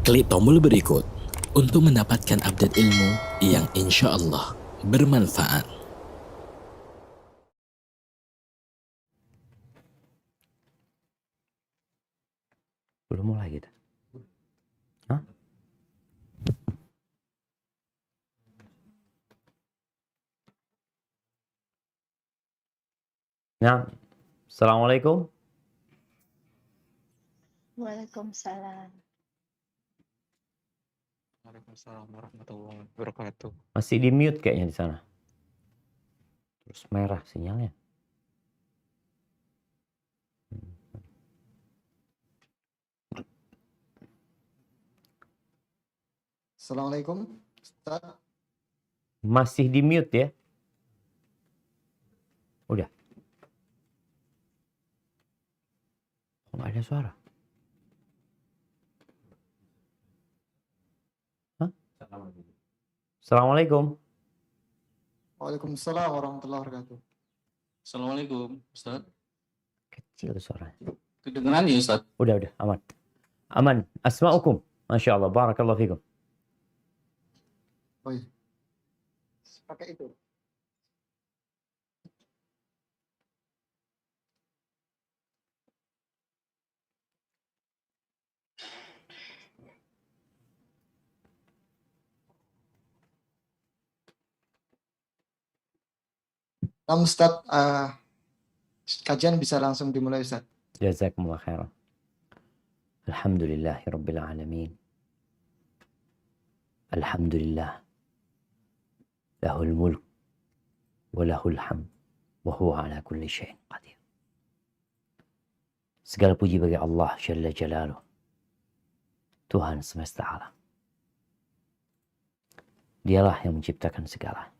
Klik tombol berikut untuk mendapatkan update ilmu yang insya Allah bermanfaat. Belum mulai gitu. Hah? Nah, Assalamualaikum. Waalaikumsalam. Waalaikumsalam warahmatullahi wabarakatuh. Masih di mute kayaknya di sana. Terus merah sinyalnya. Assalamualaikum, Ustaz. Masih di mute ya. Udah. Kok nggak ada suara? Hah? Assalamualaikum. Waalaikumsalam warahmatullahi wabarakatuh. Assalamualaikum, Ustaz. Kecil suaranya. Kedengeran ya, Ustaz? Udah, aman. Aman. Asma'ukum. Masya Allah. Barakallahu fikum. Oh iya. Pakai itu. Nah, Ustaz, kajian bisa langsung dimulai, Ustaz. Jazakumullah khairan. Alhamdulillahi Rabbil Alamin. Alhamdulillah. Lahul mulk. Walahul hamd. Wahuwa ala kulli syai'in qadir. Segala puji bagi Allah Jalla Jalaluh. Tuhan semesta alam. Dialah yang menciptakan segala.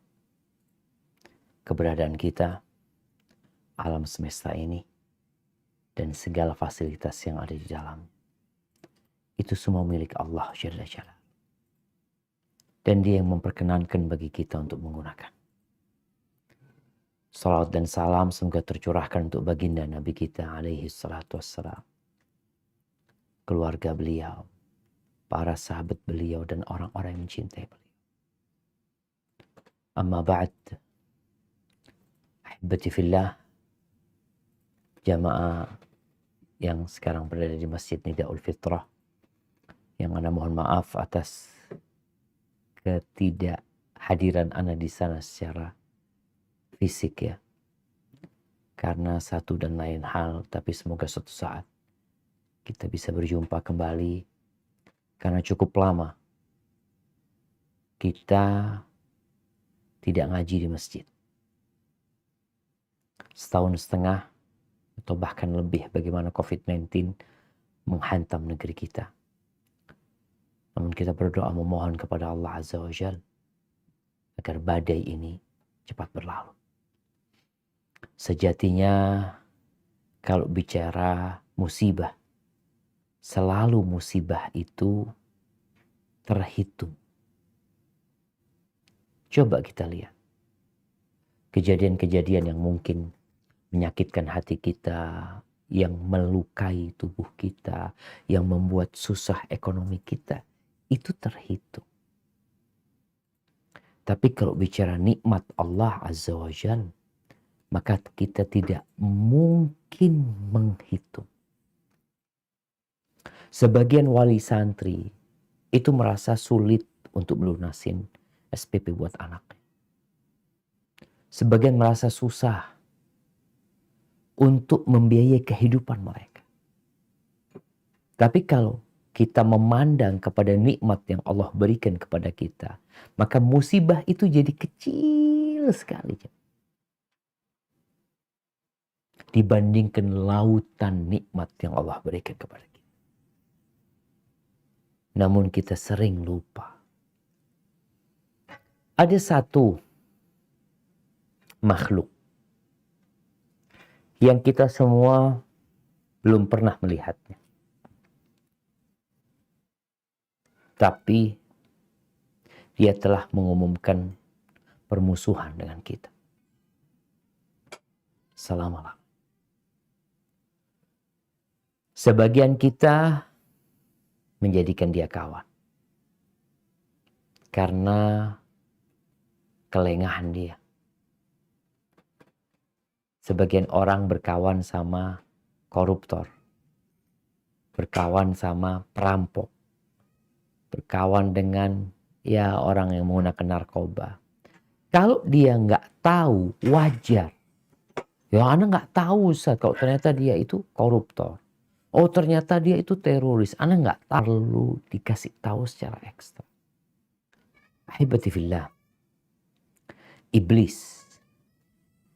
Keberadaan kita, alam semesta ini, dan segala fasilitas yang ada di dalam. Itu semua milik Allah Jalla Jalaluh. Dan Dia yang memperkenankan bagi kita untuk menggunakan. Salawat dan salam semoga tercurahkan untuk baginda Nabi kita alaihi salatu wassalam. Keluarga beliau, para sahabat beliau, dan orang-orang yang mencintai beliau. Amma ba'd. Ahibati fillah. Jamaah yang sekarang berada di Masjid Nidaul Fitrah. Yang ana mohon maaf atas ketidakhadiran ana di sana secara fisik ya. Karena satu dan lain hal, tapi semoga suatu saat kita bisa berjumpa kembali. Karena cukup lama kita tidak ngaji di masjid. Setahun setengah atau bahkan lebih bagaimana COVID-19 menghantam negeri kita. Namun kita berdoa memohon kepada Allah Azza wa Jalla agar badai ini cepat berlalu. Sejatinya kalau bicara musibah, selalu musibah itu terhitung. Coba kita lihat kejadian-kejadian yang mungkin menyakitkan hati kita, yang melukai tubuh kita, yang membuat susah ekonomi kita, itu terhitung. Tapi kalau bicara nikmat Allah Azza wa Jalla, maka kita tidak mungkin menghitung. Sebagian wali santri itu merasa sulit untuk melunasin SPP buat anaknya. Sebagian merasa susah untuk membiayai kehidupan mereka. Tapi kalau kita memandang kepada nikmat yang Allah berikan kepada kita, maka musibah itu jadi kecil sekali dibandingkan lautan nikmat yang Allah berikan kepada kita. Namun kita sering lupa. Ada satu makhluk yang kita semua belum pernah melihatnya. Tapi dia telah mengumumkan permusuhan dengan kita selama-lamanya. Sebagian kita menjadikan dia kawan. Karena kelengahan dia. Sebagian orang berkawan sama koruptor, berkawan sama perampok, berkawan dengan orang yang menggunakan narkoba. Kalau dia nggak tahu, wajar. Ya, Anda nggak tahu, Ustaz, kalau ternyata dia itu koruptor. Oh, ternyata dia itu teroris. Anda nggak perlu dikasih tahu secara ekstra. Ahibati fillah. Iblis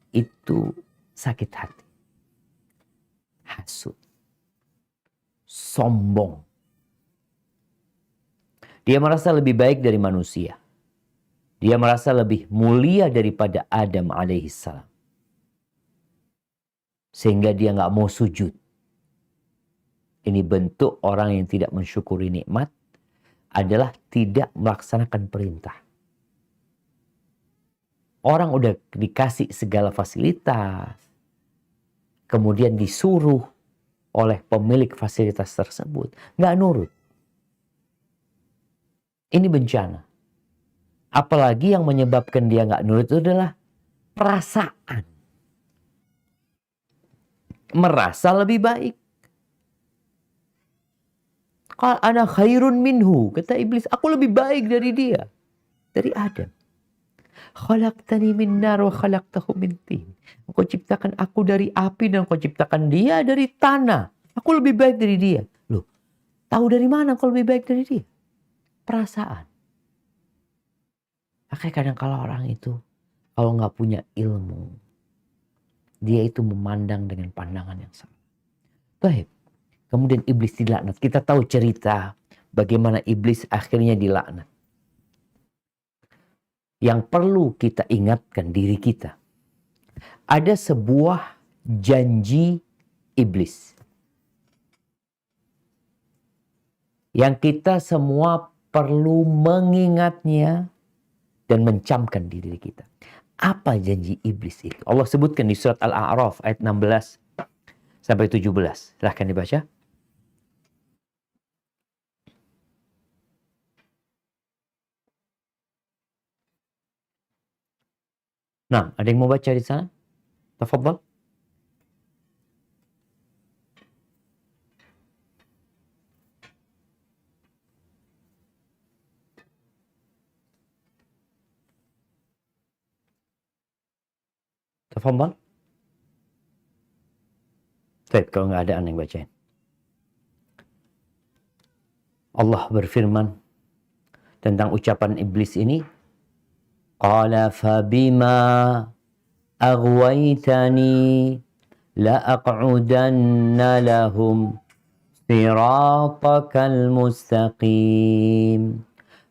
itu sakit hati, hasut, sombong. Dia merasa lebih baik dari manusia. Dia merasa lebih mulia daripada Adam alaihissalam. Sehingga dia nggak mau sujud. Ini bentuk orang yang tidak mensyukuri nikmat adalah tidak melaksanakan perintah. Orang udah dikasih segala fasilitas, kemudian disuruh oleh pemilik fasilitas tersebut, nggak nurut. Ini bencana. Apalagi yang menyebabkan dia nggak nurut itu adalah perasaan. Merasa lebih baik. Qala ana khairun minhu, kata iblis, aku lebih baik dari dia, dari Adam. Khalaqtani min nar wa khalaqtahu min tin. Engkau ciptakan aku dari api dan engkau ciptakan dia dari tanah. Aku lebih baik dari dia. Loh, tahu dari mana engkau lebih baik dari dia? Perasaan. Makanya kadang kalau orang itu, kalau nggak punya ilmu, dia itu memandang dengan pandangan yang salah. Baik. Kemudian iblis dilaknat. Kita tahu cerita bagaimana iblis akhirnya dilaknat. Yang perlu kita ingatkan diri kita. Ada sebuah janji iblis. Yang kita semua perlu mengingatnya dan mencamkan di diri kita. Apa janji iblis itu? Allah sebutkan di surat Al-A'raf ayat 16 sampai 17. Silahkan dibaca. Nah, ada yang mau baca di sana? Tafadhal. Tafadhal. Baik, kalau nggak ada yang bacain. Allah berfirman tentang ucapan iblis ini. Qala fabima aghwaytani la'aq'udanna lahum siratakal mustaqim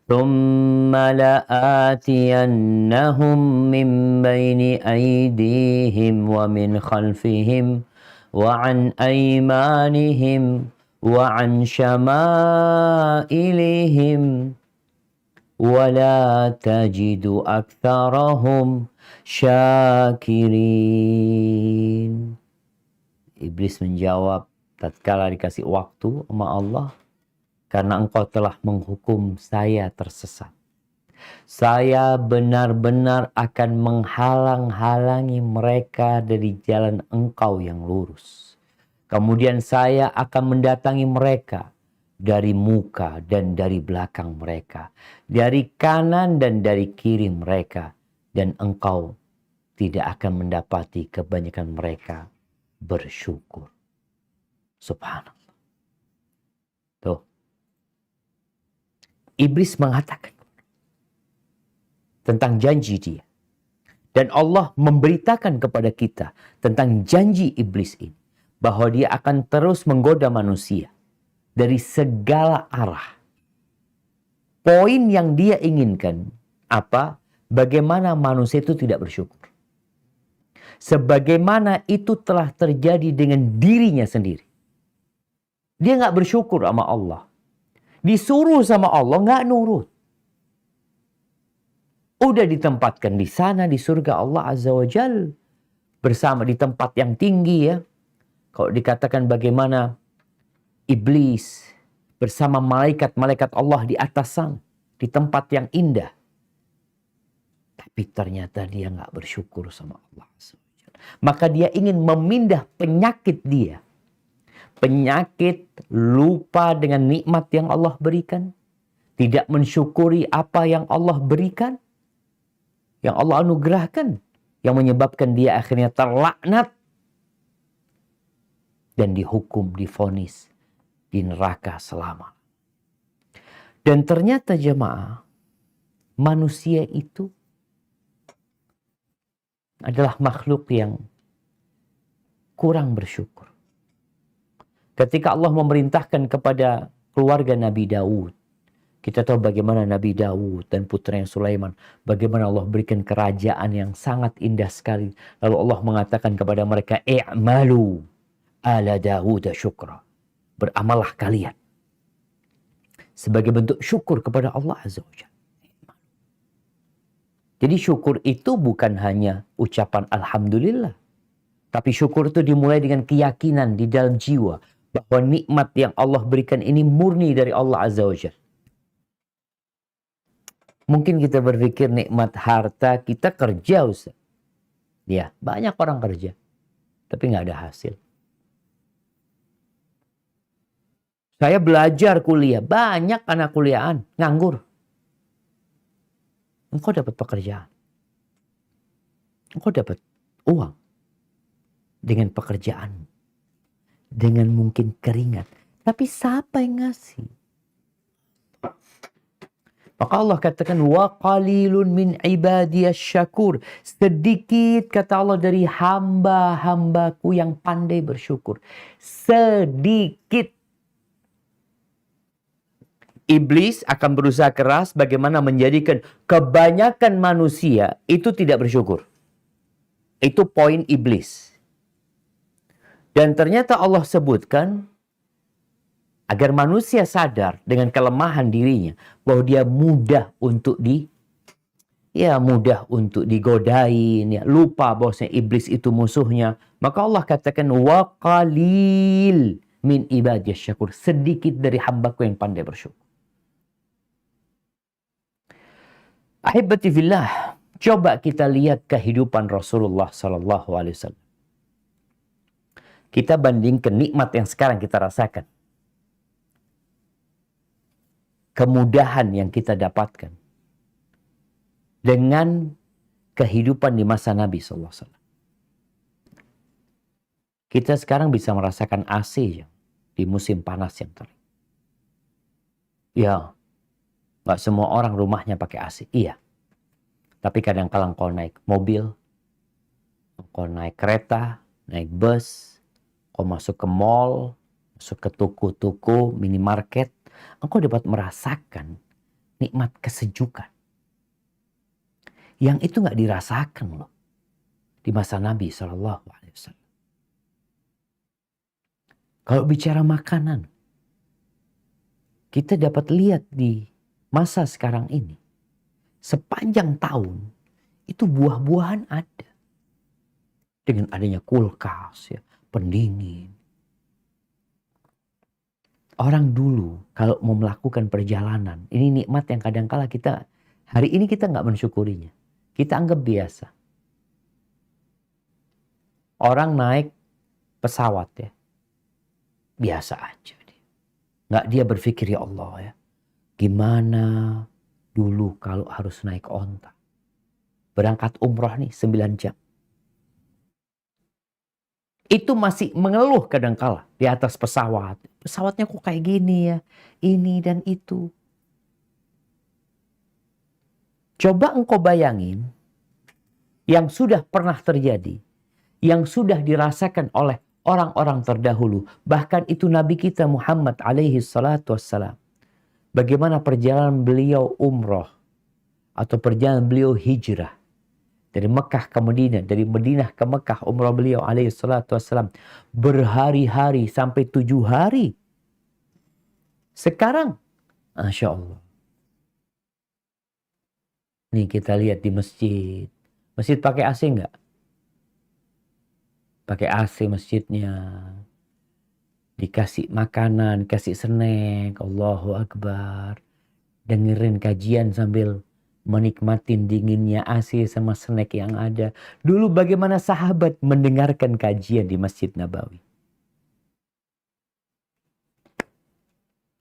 thumma la'atiyannahum min bayni aydihim wa min khalfihim wa an aymanihim wa an syama'ilihim wala tajidu aktsarahum syakirin. Iblis menjawab tatkala dikasih waktu sama Allah, karena engkau telah menghukum saya tersesat. Saya benar-benar akan menghalang-halangi mereka dari jalan engkau yang lurus. Kemudian saya akan mendatangi mereka dari muka dan dari belakang mereka, dari kanan dan dari kiri mereka, dan engkau tidak akan mendapati kebanyakan mereka bersyukur. Subhanallah. Tuh. Iblis mengatakan tentang janji dia. Dan Allah memberitakan kepada kita tentang janji iblis ini, bahwa dia akan terus menggoda manusia dari segala arah. Poin yang dia inginkan apa? Bagaimana manusia itu tidak bersyukur. Sebagaimana itu telah terjadi dengan dirinya sendiri. Dia nggak bersyukur sama Allah. Disuruh sama Allah nggak nurut. Udah ditempatkan di sana di surga Allah Azza wa Jal, bersama di tempat yang tinggi ya. Kalau dikatakan bagaimana iblis bersama malaikat-malaikat Allah di atas sana, di tempat yang indah. Tapi ternyata dia nggak bersyukur sama Allah. Maka dia ingin memindah penyakit dia. Penyakit lupa dengan nikmat yang Allah berikan. Tidak mensyukuri apa yang Allah berikan. Yang Allah anugerahkan. Yang menyebabkan dia akhirnya terlaknat. Dan dihukum, divonis di neraka selama. Dan ternyata jemaah, manusia itu adalah makhluk yang kurang bersyukur. Ketika Allah memerintahkan kepada keluarga Nabi Daud, kita tahu bagaimana Nabi Daud dan putranya Sulaiman, bagaimana Allah berikan kerajaan yang sangat indah sekali. Lalu Allah mengatakan kepada mereka, i'malu ala Daud syukra. Beramallah kalian sebagai bentuk syukur kepada Allah Azza wa Jalla. Jadi syukur itu bukan hanya ucapan Alhamdulillah. Tapi syukur itu dimulai dengan keyakinan di dalam jiwa. Bahwa nikmat yang Allah berikan ini murni dari Allah Azza wa Jalla. Mungkin kita berpikir nikmat harta, kita kerja Ustaz. Ya, banyak orang kerja. Tapi nggak ada hasil. Saya belajar kuliah, banyak anak kuliahan, nganggur. Engkau dapat pekerjaan. Engkau dapat uang. Dengan pekerjaan. Dengan mungkin keringat. Tapi siapa yang ngasih? Maka Allah katakan, wa qalilun min ibadiyas syakur. Sedikit kata Allah dari hamba-hambaku yang pandai bersyukur. Sedikit. Iblis akan berusaha keras bagaimana menjadikan kebanyakan manusia itu tidak bersyukur. Itu poin iblis. Dan ternyata Allah sebutkan agar manusia sadar dengan kelemahan dirinya bahwa dia mudah untuk digodain, ya, lupa bahwasanya iblis itu musuhnya. Maka Allah katakan wa qalil min ibadiyas syakur. Sedikit dari hambaku yang pandai bersyukur. Ahibati fillah, coba kita lihat kehidupan Rasulullah Sallallahu Alaihi Wasallam. Kita bandingkan nikmat yang sekarang kita rasakan, kemudahan yang kita dapatkan, dengan kehidupan di masa Nabi Sallallahu Alaihi Wasallam. Kita sekarang bisa merasakan AC di musim panas yang terik. Ya. Gak semua orang rumahnya pakai AC. Iya. Tapi kadang-kadang engkau naik mobil, engkau naik kereta, naik bus, engkau masuk ke mall, masuk ke toko-toko, minimarket, engkau dapat merasakan nikmat kesejukan. Yang itu gak dirasakan loh di masa Nabi SAW. Kalau bicara makanan, kita dapat lihat di masa sekarang ini, sepanjang tahun, itu buah-buahan ada. Dengan adanya kulkas, ya, pendingin. Orang dulu kalau mau melakukan perjalanan, ini nikmat yang kadang-kala kita, hari ini kita nggak mensyukurinya. Kita anggap biasa. Orang naik pesawat, ya, biasa aja. Nggak dia berpikir, ya Allah, ya, gimana dulu kalau harus naik onta. Berangkat umroh nih 9 jam. Itu masih mengeluh kadangkala di atas pesawat. Pesawatnya kok kayak gini ya. Ini dan itu. Coba engkau bayangin yang sudah pernah terjadi. Yang sudah dirasakan oleh orang-orang terdahulu. Bahkan itu Nabi kita Muhammad alaihi salatu wassalam. Bagaimana perjalanan beliau umroh atau perjalanan beliau hijrah dari Mekah ke Madinah, dari Madinah ke Mekah, umroh beliau alaihi salatu wassalam berhari-hari sampai 7 hari. Sekarang, Masya Allah. Nih kita lihat di masjid. Masjid pakai AC enggak? Pakai AC masjidnya. Dikasih makanan, kasih snack, Allahu Akbar. Dengerin kajian sambil menikmatin dinginnya AC sama snack yang ada. Dulu bagaimana sahabat mendengarkan kajian di Masjid Nabawi.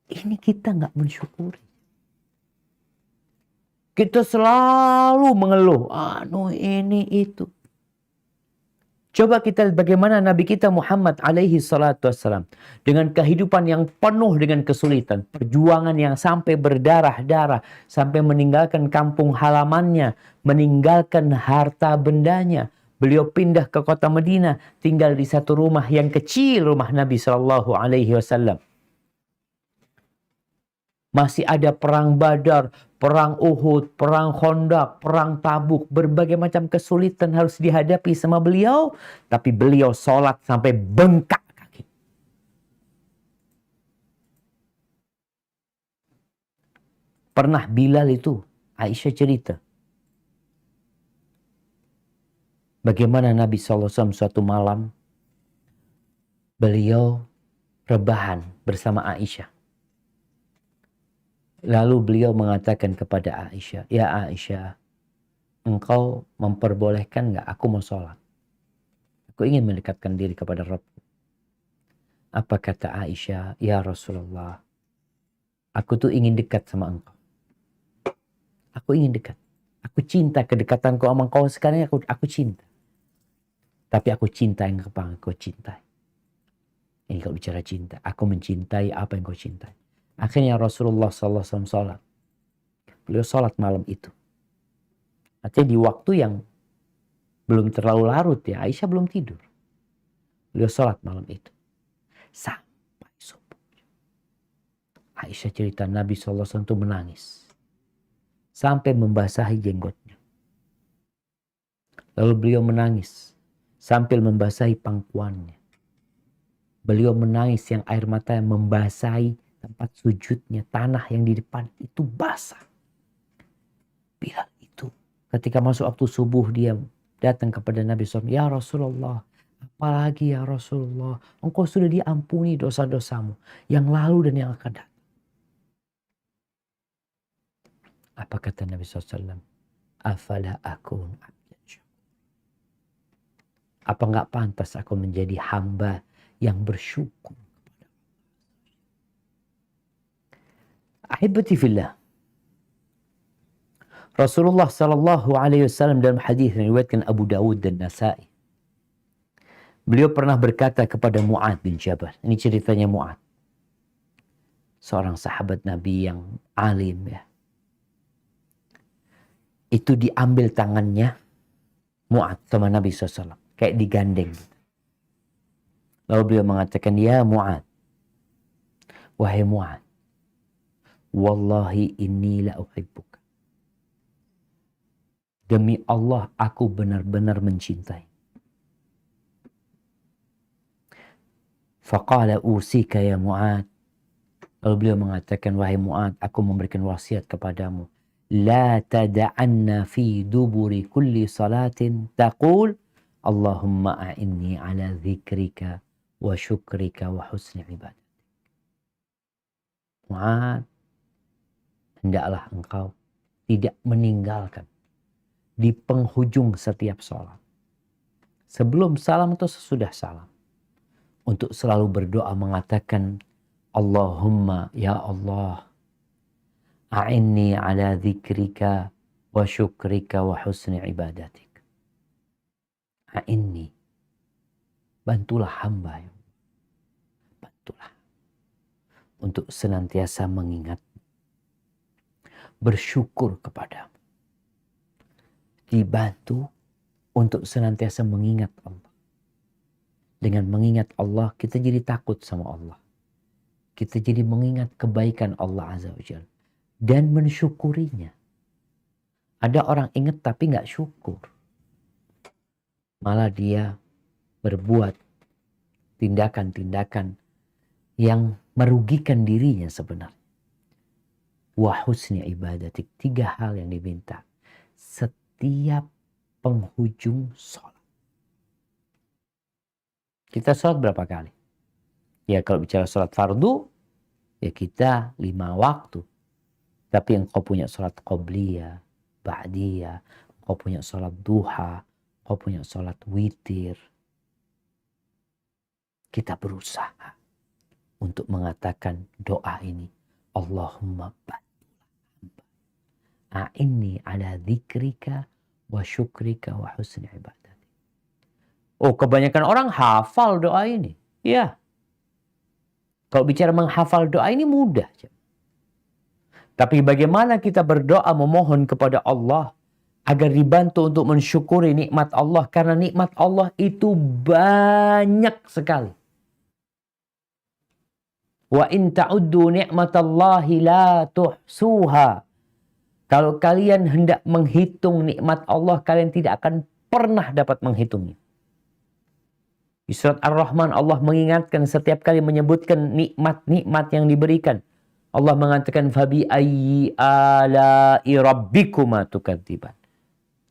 Ini kita nggak mensyukuri. Kita selalu mengeluh, ini itu. Coba kita lihat bagaimana Nabi kita Muhammad alaihi salatu wassalam. Dengan kehidupan yang penuh dengan kesulitan. Perjuangan yang sampai berdarah-darah. Sampai meninggalkan kampung halamannya. Meninggalkan harta bendanya. Beliau pindah ke kota Madinah. Tinggal di satu rumah yang kecil. Rumah Nabi sallallahu alaihi wasallam. Masih ada perang Badar, perang Uhud, perang Khandaq, perang Tabuk. Berbagai macam kesulitan harus dihadapi sama beliau. Tapi beliau sholat sampai bengkak kaki. Pernah Bilal itu, Aisyah cerita. Bagaimana Nabi SAW suatu malam, beliau rebahan bersama Aisyah. Lalu beliau mengatakan kepada Aisyah, "Ya Aisyah, engkau memperbolehkan nggak aku mau sholat? Aku ingin mendekatkan diri kepada Rabb." Apa kata Aisyah? "Ya Rasulullah, aku tuh ingin dekat sama engkau. Aku ingin dekat. Aku cinta kedekatanku sama engkau sekarang, aku cinta. Tapi aku cinta yang kau cintai." Ini kalau bicara cinta, aku mencintai apa yang kau cintai. Akhirnya Rasulullah SAW sholat. Beliau sholat malam itu. Artinya di waktu yang belum terlalu larut ya. Aisyah belum tidur. Beliau sholat malam itu. Sampai subuh. Aisyah cerita Nabi SAW itu menangis. Sampai membasahi jenggotnya. Lalu beliau menangis. Sambil membasahi pangkuannya. Beliau menangis yang air mata yang membasahi tempat sujudnya, tanah yang di depan itu basah. Bilal itu ketika masuk waktu subuh dia datang kepada Nabi SAW. "Ya Rasulullah, apalagi ya Rasulullah, engkau sudah diampuni dosa-dosamu yang lalu dan yang akan datang." Apa kata Nabi SAW? "Afala akun abdan syakur." Apa enggak pantas aku menjadi hamba yang bersyukur? Ahibati fillah. Rasulullah sallallahu alaihi wasallam dalam hadis yang diriwayatkan Abu Dawud dan Nasa'i. Beliau pernah berkata kepada Mu'adz bin Jabal. Ini ceritanya Mu'adz. Seorang sahabat Nabi yang alim ya. Itu diambil tangannya Mu'adz sama Nabi SAW. Kayak digandeng. Lalu beliau mengatakan, "Ya Mu'adz. Wahai Mu'adz. Wallahi inni la uhibbuka. Demi Allah aku benar-benar mencintai." Faqala usika ya Mu'adz. Lalu beliau mengatakan, "Wahai Mu'adz, aku memberikan wasiat kepadamu. La tada'anna fi duburi kulli salatin taqul Allahumma a'inni ala dzikrika wa syukrika wa husni ibadah." Mu'adz, hendaklah engkau tidak meninggalkan di penghujung setiap sholat. Sebelum salam atau sesudah salam. Untuk selalu berdoa mengatakan, Allahumma ya Allah, a'inni ala dzikrika wa syukrika wa husni ibadatik. A'inni. Bantulah hamba ya. Bantulah. Untuk senantiasa mengingat. Bersyukur kepadamu. Dibantu untuk senantiasa mengingat Allah. Dengan mengingat Allah, kita jadi takut sama Allah. Kita jadi mengingat kebaikan Allah Azza wa Jalla. Dan mensyukurinya. Ada orang ingat tapi gak syukur. Malah dia berbuat tindakan-tindakan yang merugikan dirinya sebenarnya. Wa husni ibadatik. 3 hal yang diminta. Setiap penghujung sholat. Kita sholat berapa kali? Ya kalau bicara sholat fardu, ya kita 5 waktu. Tapi engkau punya sholat qobliyah, ba'diyah, engkau punya sholat duha, engkau punya sholat witir. Kita berusaha untuk mengatakan doa ini. Allahumma a'inni ala dzikrika wa syukrika wa husni ibadati. Oh, kebanyakan orang hafal doa ini. Ya. Kalau bicara menghafal doa ini mudah. Tapi bagaimana kita berdoa memohon kepada Allah agar dibantu untuk mensyukuri nikmat Allah. Karena nikmat Allah itu banyak sekali. Wa in ta'uddu ni'matallahi la tuhsuha. Kalau kalian hendak menghitung nikmat Allah, kalian tidak akan pernah dapat menghitungnya. Di surat Ar-Rahman Allah mengingatkan setiap kali menyebutkan nikmat-nikmat yang diberikan. Allah mengatakan fabi ayyi ala'i rabbikuma tukadziban.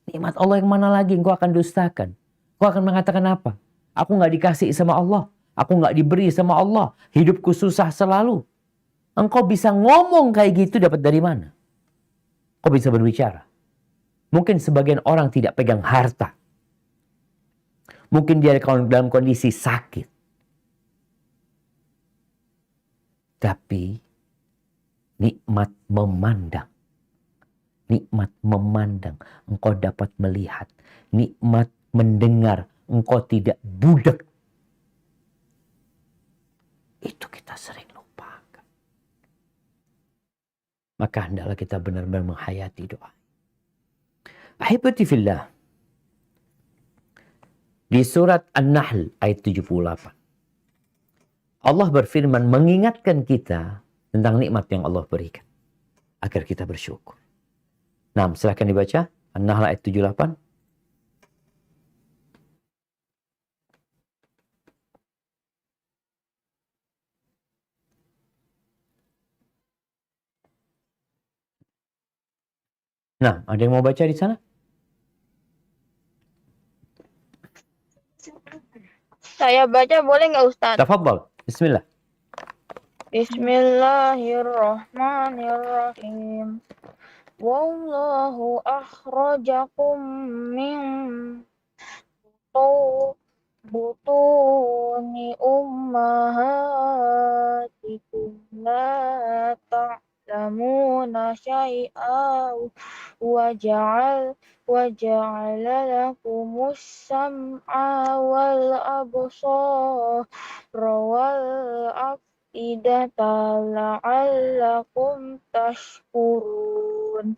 Nikmat Allah yang mana lagi engkau akan dustakan? Engkau akan mengatakan apa? Aku nggak dikasih sama Allah. Aku nggak diberi sama Allah. Hidupku susah selalu. Engkau bisa ngomong kayak gitu dapat dari mana? Kau bisa berbicara. Mungkin sebagian orang tidak pegang harta. Mungkin dia dalam kondisi sakit. Tapi nikmat memandang. Nikmat memandang. Engkau dapat melihat. Nikmat mendengar. Engkau tidak budak. Itu kita sering lupakan. Maka hendaklah kita benar-benar menghayati doa. Ahibati fillah. Di surat An-Nahl ayat 78. Allah berfirman mengingatkan kita tentang nikmat yang Allah berikan. Agar kita bersyukur. Nah, silahkan dibaca. An-Nahl ayat 78. Nah, ada yang mau baca di sana? Saya baca boleh nggak Ustaz? Tafadhal. Bismillah. Bismillahirrahmanirrahim. Wallahu akhrajakum min butuni ummahatikum la ta'lamuna syai'an waja'ala lakumus sam'a wal absara wal afidata la'allakum tashkurun.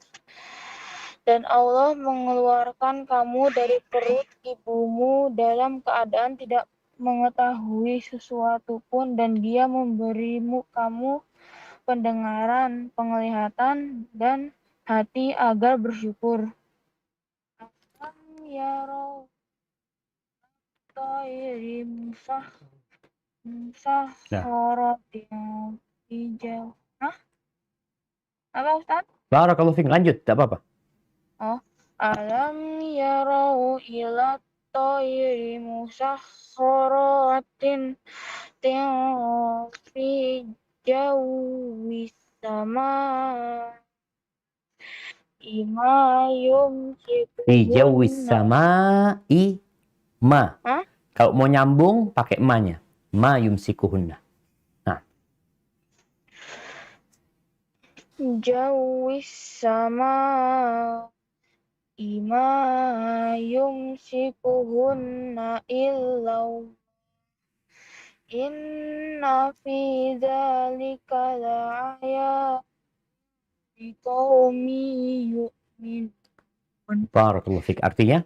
Dan Allah mengeluarkan kamu dari perut ibumu dalam keadaan tidak mengetahui sesuatu pun, dan Dia memberimu kamu pendengaran, penglihatan, dan hati agar bersyukur. Alam yarau tayri musakharatin hijau. Apa Ustaz? Barakallahu fiik. Lanjut, tak apa-apa. Alam yarau ila tayri musakharatin fi jawis sama imayum Fi jawis sama'i ma. Kalau mau nyambung pakai ma-nya. Ma yumsikuhunna. Nah. Jawis sama ima yumsikuhunna illau inna fi dzalika la'ayat liqaumi yu'minun. Barakallahu fiik. Artinya?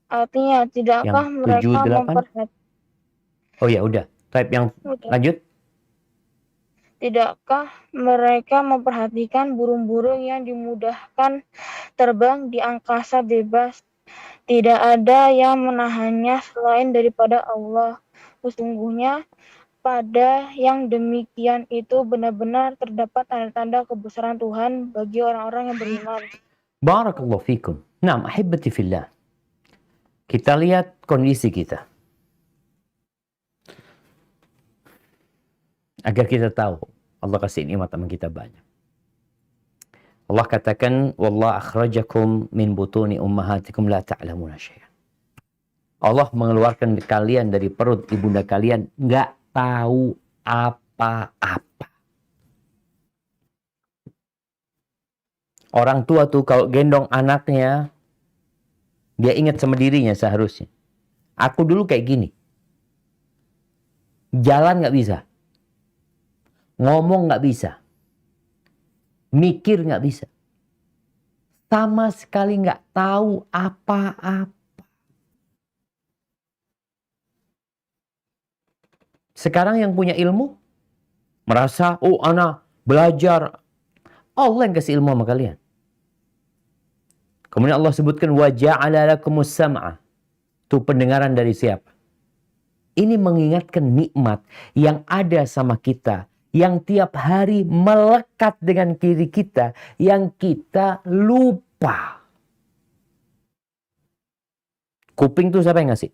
Artinya tidakkah Yang mereka 7, 8? memperhatikan? Oh ya udah. Type yang lanjut. Tidakkah mereka memperhatikan burung-burung yang dimudahkan terbang di angkasa bebas? Tidak ada yang menahannya selain daripada Allah. Sesungguhnya pada yang demikian itu benar-benar terdapat tanda-tanda kebesaran Tuhan bagi orang-orang yang beriman. Barakallahu fikum. Naam, ahibati fillah. Kita lihat kondisi kita. Agar kita tahu Allah kasih nikmat sama kita banyak. Allah katakan, "Wallahu akhrajakum min butuni ummahatikum la ta'lamuna syai'an." Allah mengeluarkan kalian dari perut ibunda kalian nggak tahu apa-apa. Orang tua tuh kalau gendong anaknya, dia ingat sama dirinya seharusnya. Aku dulu kayak gini. Jalan nggak bisa. Ngomong nggak bisa. Mikir nggak bisa. Sama sekali nggak tahu apa-apa. Sekarang yang punya ilmu, merasa, oh anak belajar. Allah yang kasih ilmu sama kalian. Kemudian Allah sebutkan, wa ja'ala lakumus sam'a. Itu pendengaran dari siapa? Ini mengingatkan nikmat yang ada sama kita, yang tiap hari melekat dengan diri kita, yang kita lupa. Kuping itu siapa yang ngasih?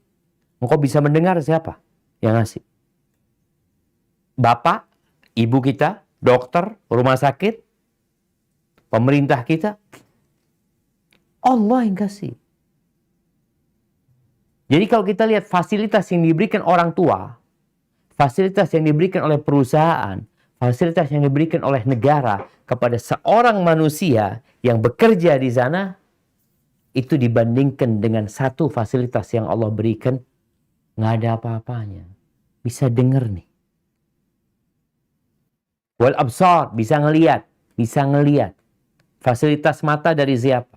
Engkau bisa mendengar siapa yang ngasih? Bapak, ibu kita, dokter, rumah sakit, pemerintah kita. Allah yang kasih. Jadi kalau kita lihat fasilitas yang diberikan orang tua, fasilitas yang diberikan oleh perusahaan, fasilitas yang diberikan oleh negara kepada seorang manusia yang bekerja di sana, itu dibandingkan dengan satu fasilitas yang Allah berikan, nggak ada apa-apanya. Bisa dengar nih. Wal absar, bisa ngelihat. Fasilitas mata dari siapa?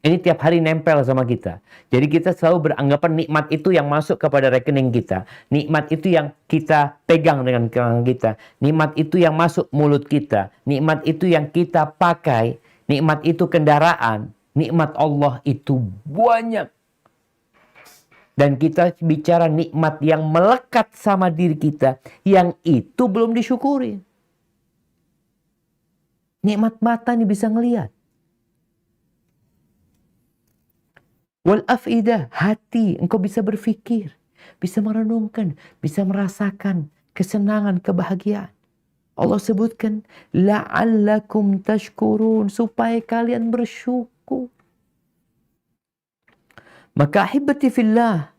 Ini tiap hari nempel sama kita. Jadi kita selalu beranggapan nikmat itu yang masuk kepada rekening kita. Nikmat itu yang kita pegang dengan tangan kita. Nikmat itu yang masuk mulut kita. Nikmat itu yang kita pakai. Nikmat itu kendaraan. Nikmat Allah itu banyak. Dan kita bicara nikmat yang melekat sama diri kita. Yang itu belum disyukuri. Nikmat mata ini bisa ngelihat. Wal afidah, hati, engkau bisa berfikir, bisa merenungkan, bisa merasakan kesenangan, kebahagiaan. Allah sebutkan, la'allakum tashkurun, supaya kalian bersyukur. Maka ahibati fillah,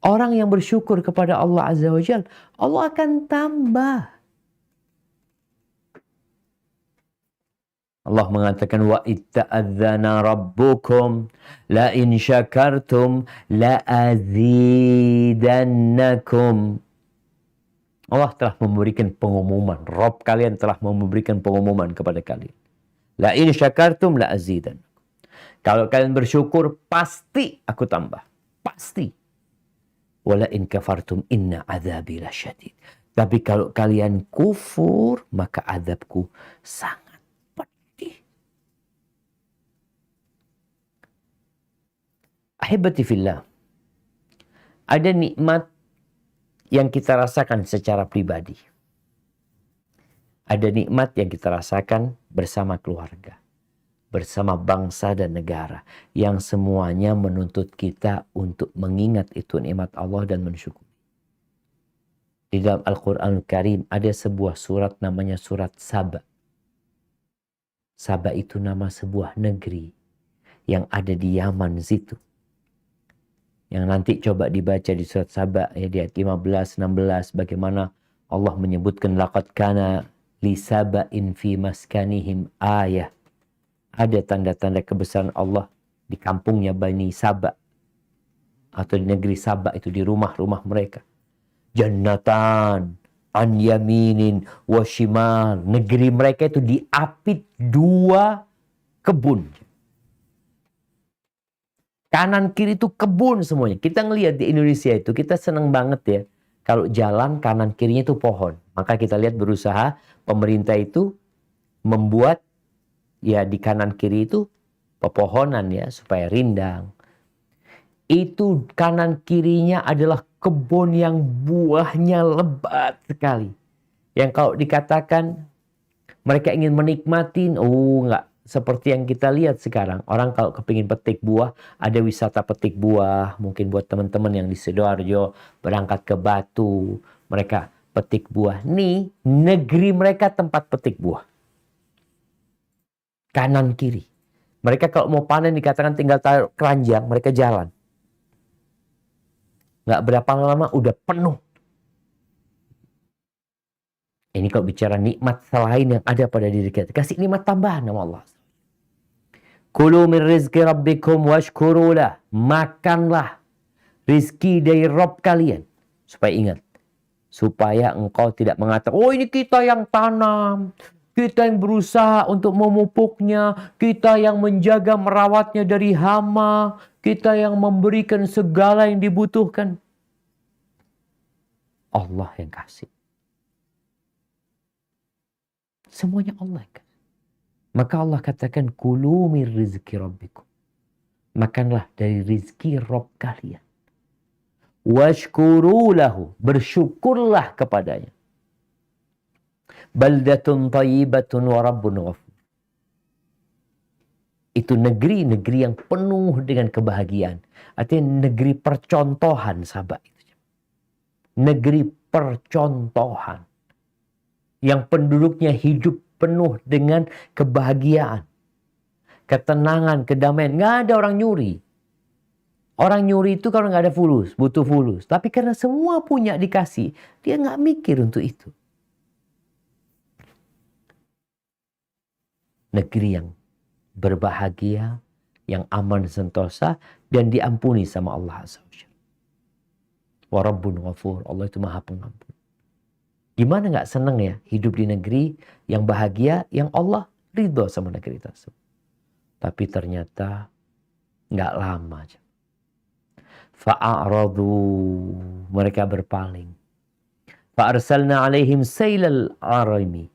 orang yang bersyukur kepada Allah Azza wa Jalla, Allah akan tambah. Allah mengatakan, wa itta'adzana rabbukum la in syakartum la azidannakum. Allah telah memberikan pengumuman. Rabb kalian telah memberikan pengumuman kepada kalian. La in syakartum la azidannakum. Kalau kalian bersyukur, pasti aku tambah. Pasti. Wala in kafartum inna azabi lasyadid. Tapi kalau kalian kufur, maka azabku sangat. Ahibati fillah. Ada nikmat yang kita rasakan secara pribadi. Ada nikmat yang kita rasakan bersama keluarga. Bersama bangsa dan negara. Yang semuanya menuntut kita untuk mengingat itu nikmat Allah dan mensyukuri. Di dalam Al-Quranul Karim ada sebuah surat namanya surat Saba. Saba itu nama sebuah negeri yang ada di Yaman situ. Yang nanti coba dibaca di surat Saba ya, di ayat 15-16 bagaimana Allah menyebutkan laqad kana li saba'in fi maskanihim ayah. Ada tanda-tanda kebesaran Allah di kampungnya Bani Saba atau di negeri Saba itu, di rumah-rumah mereka. Jannatan an yaminin wa shimal. Negeri mereka itu diapit 2 kebun. Kanan kiri itu kebun semuanya. Kita ngelihat di Indonesia itu, kita senang banget ya. Kalau jalan kanan kirinya itu pohon. Maka kita lihat berusaha pemerintah itu membuat ya di kanan kiri itu pepohonan ya supaya rindang. Itu kanan kirinya adalah kebun yang buahnya lebat sekali. Yang kalau dikatakan mereka ingin menikmatin, enggak. Seperti yang kita lihat sekarang, orang kalau kepingin petik buah, ada wisata petik buah, mungkin buat teman-teman yang di Sidoarjo, berangkat ke Batu, mereka petik buah. Nih, negeri mereka tempat petik buah. Kanan kiri. Mereka kalau mau panen dikatakan tinggal taruh keranjang, mereka jalan. Nggak berapa lama udah penuh. Ini kalau bicara nikmat selain yang ada pada diri kita. Kasih nikmat tambahan nama Allah. Kulu min rizki rabbikum washkurulah. Makanlah rizki dari Rabb kalian. Supaya ingat. Supaya engkau tidak mengatakan, oh ini kita yang tanam. Kita yang berusaha untuk memupuknya. Kita yang menjaga merawatnya dari hama. Kita yang memberikan segala yang dibutuhkan. Allah yang kasih. Semuanya Allah yang kasih. Maka Allah katakan, kulu min rizki rabbikum. Makanlah dari rizki Rabb kalian. Washkuru lahu. Bersyukurlah kepadanya. Baldatun tayyibatun wa rabbun ghafur. Itu negeri-negeri yang penuh dengan kebahagiaan. Artinya negeri percontohan, sahabat. Negeri percontohan. Yang penduduknya hidup penuh dengan kebahagiaan. Ketenangan, kedamaian. Nggak ada orang nyuri. Orang nyuri itu kalau nggak ada fulus, butuh fulus. Tapi karena semua punya dikasih, dia nggak mikir untuk itu. Negeri yang berbahagia, yang aman sentosa, dan diampuni sama Allah Azza wa Jalla. Wa rabbun ghafur. Allah itu maha pengampun. Gimana nggak seneng ya hidup di negeri yang bahagia, yang Allah ridho sama negeri tersebut. Tapi ternyata nggak lama. Fa'aradu, mereka berpaling. Fa'arsalna alaihim sailal arimi.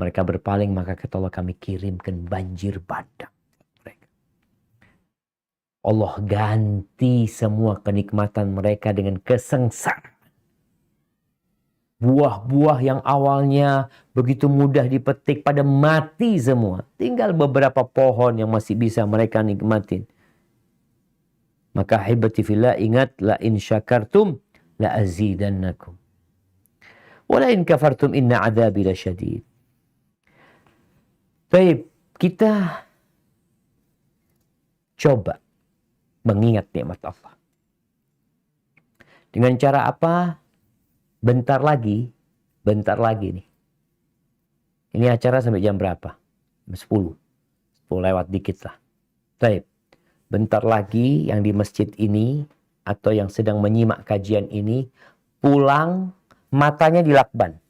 Mereka berpaling, maka kata Allah, kami kirimkan banjir bandang. Allah ganti semua kenikmatan mereka dengan kesengsaraan. Buah-buah yang awalnya begitu mudah dipetik pada mati semua. Tinggal beberapa pohon yang masih bisa mereka nikmatin. Maka hibati fillah, ingat, la in syakartum la azidannakum. Wa la in kafartum inna adzabi lasyadid. Baik, kita coba mengingat nikmat Allah. Dengan cara apa? Bentar lagi nih. Ini acara sampai jam berapa? 10 lewat dikit lah. Baik. Bentar lagi yang di masjid ini atau yang sedang menyimak kajian ini pulang matanya dilakban.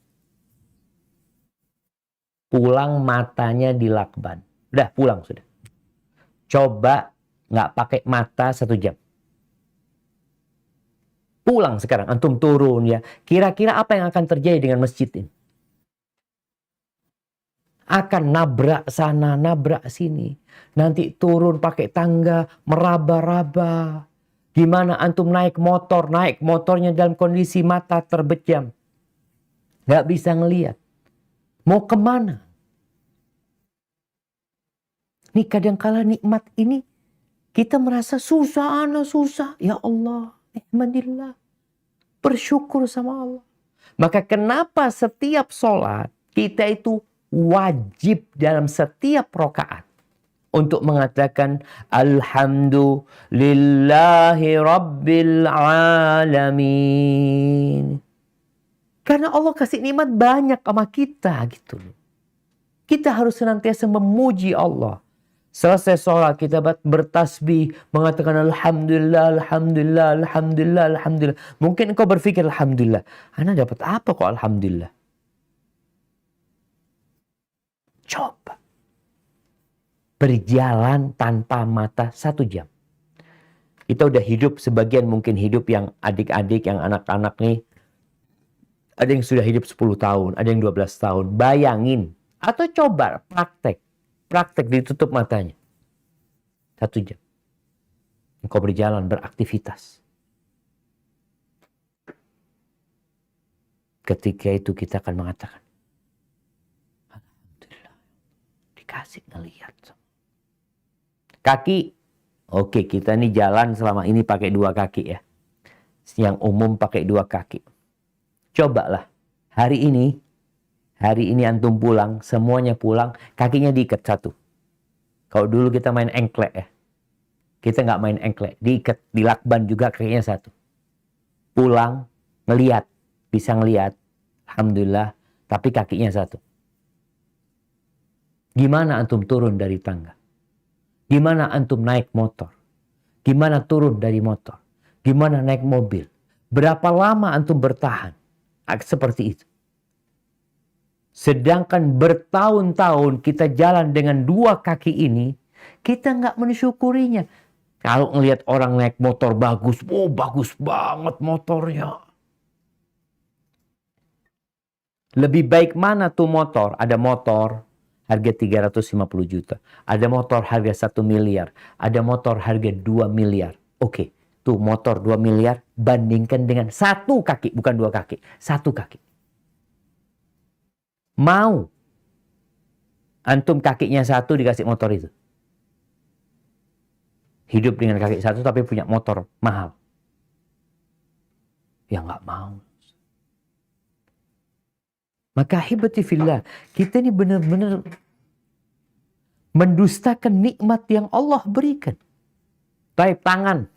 Pulang matanya dilakban. Udah pulang sudah. Coba nggak pakai mata 1 jam. Pulang sekarang, antum turun ya. Kira-kira apa yang akan terjadi dengan masjid ini? Akan nabrak sana, nabrak sini. Nanti turun pakai tangga, meraba-raba. Gimana antum naik motor, naik motornya dalam kondisi mata terbejam. Nggak bisa ngelihat. Mau kemana? Nih kadangkala nikmat ini kita merasa susah, susah. Ya Allah, nikmatillah. Bersyukur sama Allah. Maka kenapa setiap sholat kita itu wajib dalam setiap rakaat untuk mengatakan Alhamdulillahi Rabbil Alamin. Karena Allah kasih nikmat banyak sama kita gitu loh. Kita harus senantiasa memuji Allah. Selesai sholat kita bertasbih, mengatakan Alhamdulillah, Alhamdulillah, Alhamdulillah, Alhamdulillah. Mungkin engkau berpikir Alhamdulillah. Ana dapat apa kok Alhamdulillah? Coba. Berjalan tanpa mata 1 jam. Kita udah hidup, sebagian mungkin hidup yang adik-adik, yang anak-anak nih. Ada yang sudah hidup 10 tahun, ada yang 12 tahun. Bayangin. Atau coba praktek. Praktek ditutup matanya. 1 jam. Engkau berjalan, beraktivitas. Ketika itu kita akan mengatakan, Alhamdulillah. Dikasih ngelihat. Kaki. Oke, kita nih jalan selama ini pakai 2 kaki ya. Yang umum pakai 2 kaki. Cobalah hari ini antum pulang, semuanya pulang, kakinya diikat satu. Kalau dulu kita main engklek ya. Kita nggak main engklek, diikat, dilakban juga kakinya satu. Pulang, ngelihat, bisa ngelihat, alhamdulillah, tapi kakinya satu. Gimana antum turun dari tangga? Gimana antum naik motor? Gimana turun dari motor? Gimana naik mobil? Berapa lama antum bertahan? Seperti itu. Sedangkan bertahun-tahun kita jalan dengan dua kaki ini, kita nggak mensyukurinya. Kalau ngelihat orang naik motor bagus, oh bagus banget motornya. Lebih baik mana tuh motor? Ada motor harga 350 juta. Ada motor harga 1 miliar. Ada motor harga 2 miliar. Oke, tuh motor 2 miliar bandingkan dengan satu kaki, bukan dua kaki. Satu kaki. Mau antum kakinya satu dikasih motor itu? Hidup dengan kaki satu tapi punya motor mahal. Ya nggak mau. Maka hibati fillah, kita ini benar-benar mendustakan nikmat yang Allah berikan. Baik, tangan.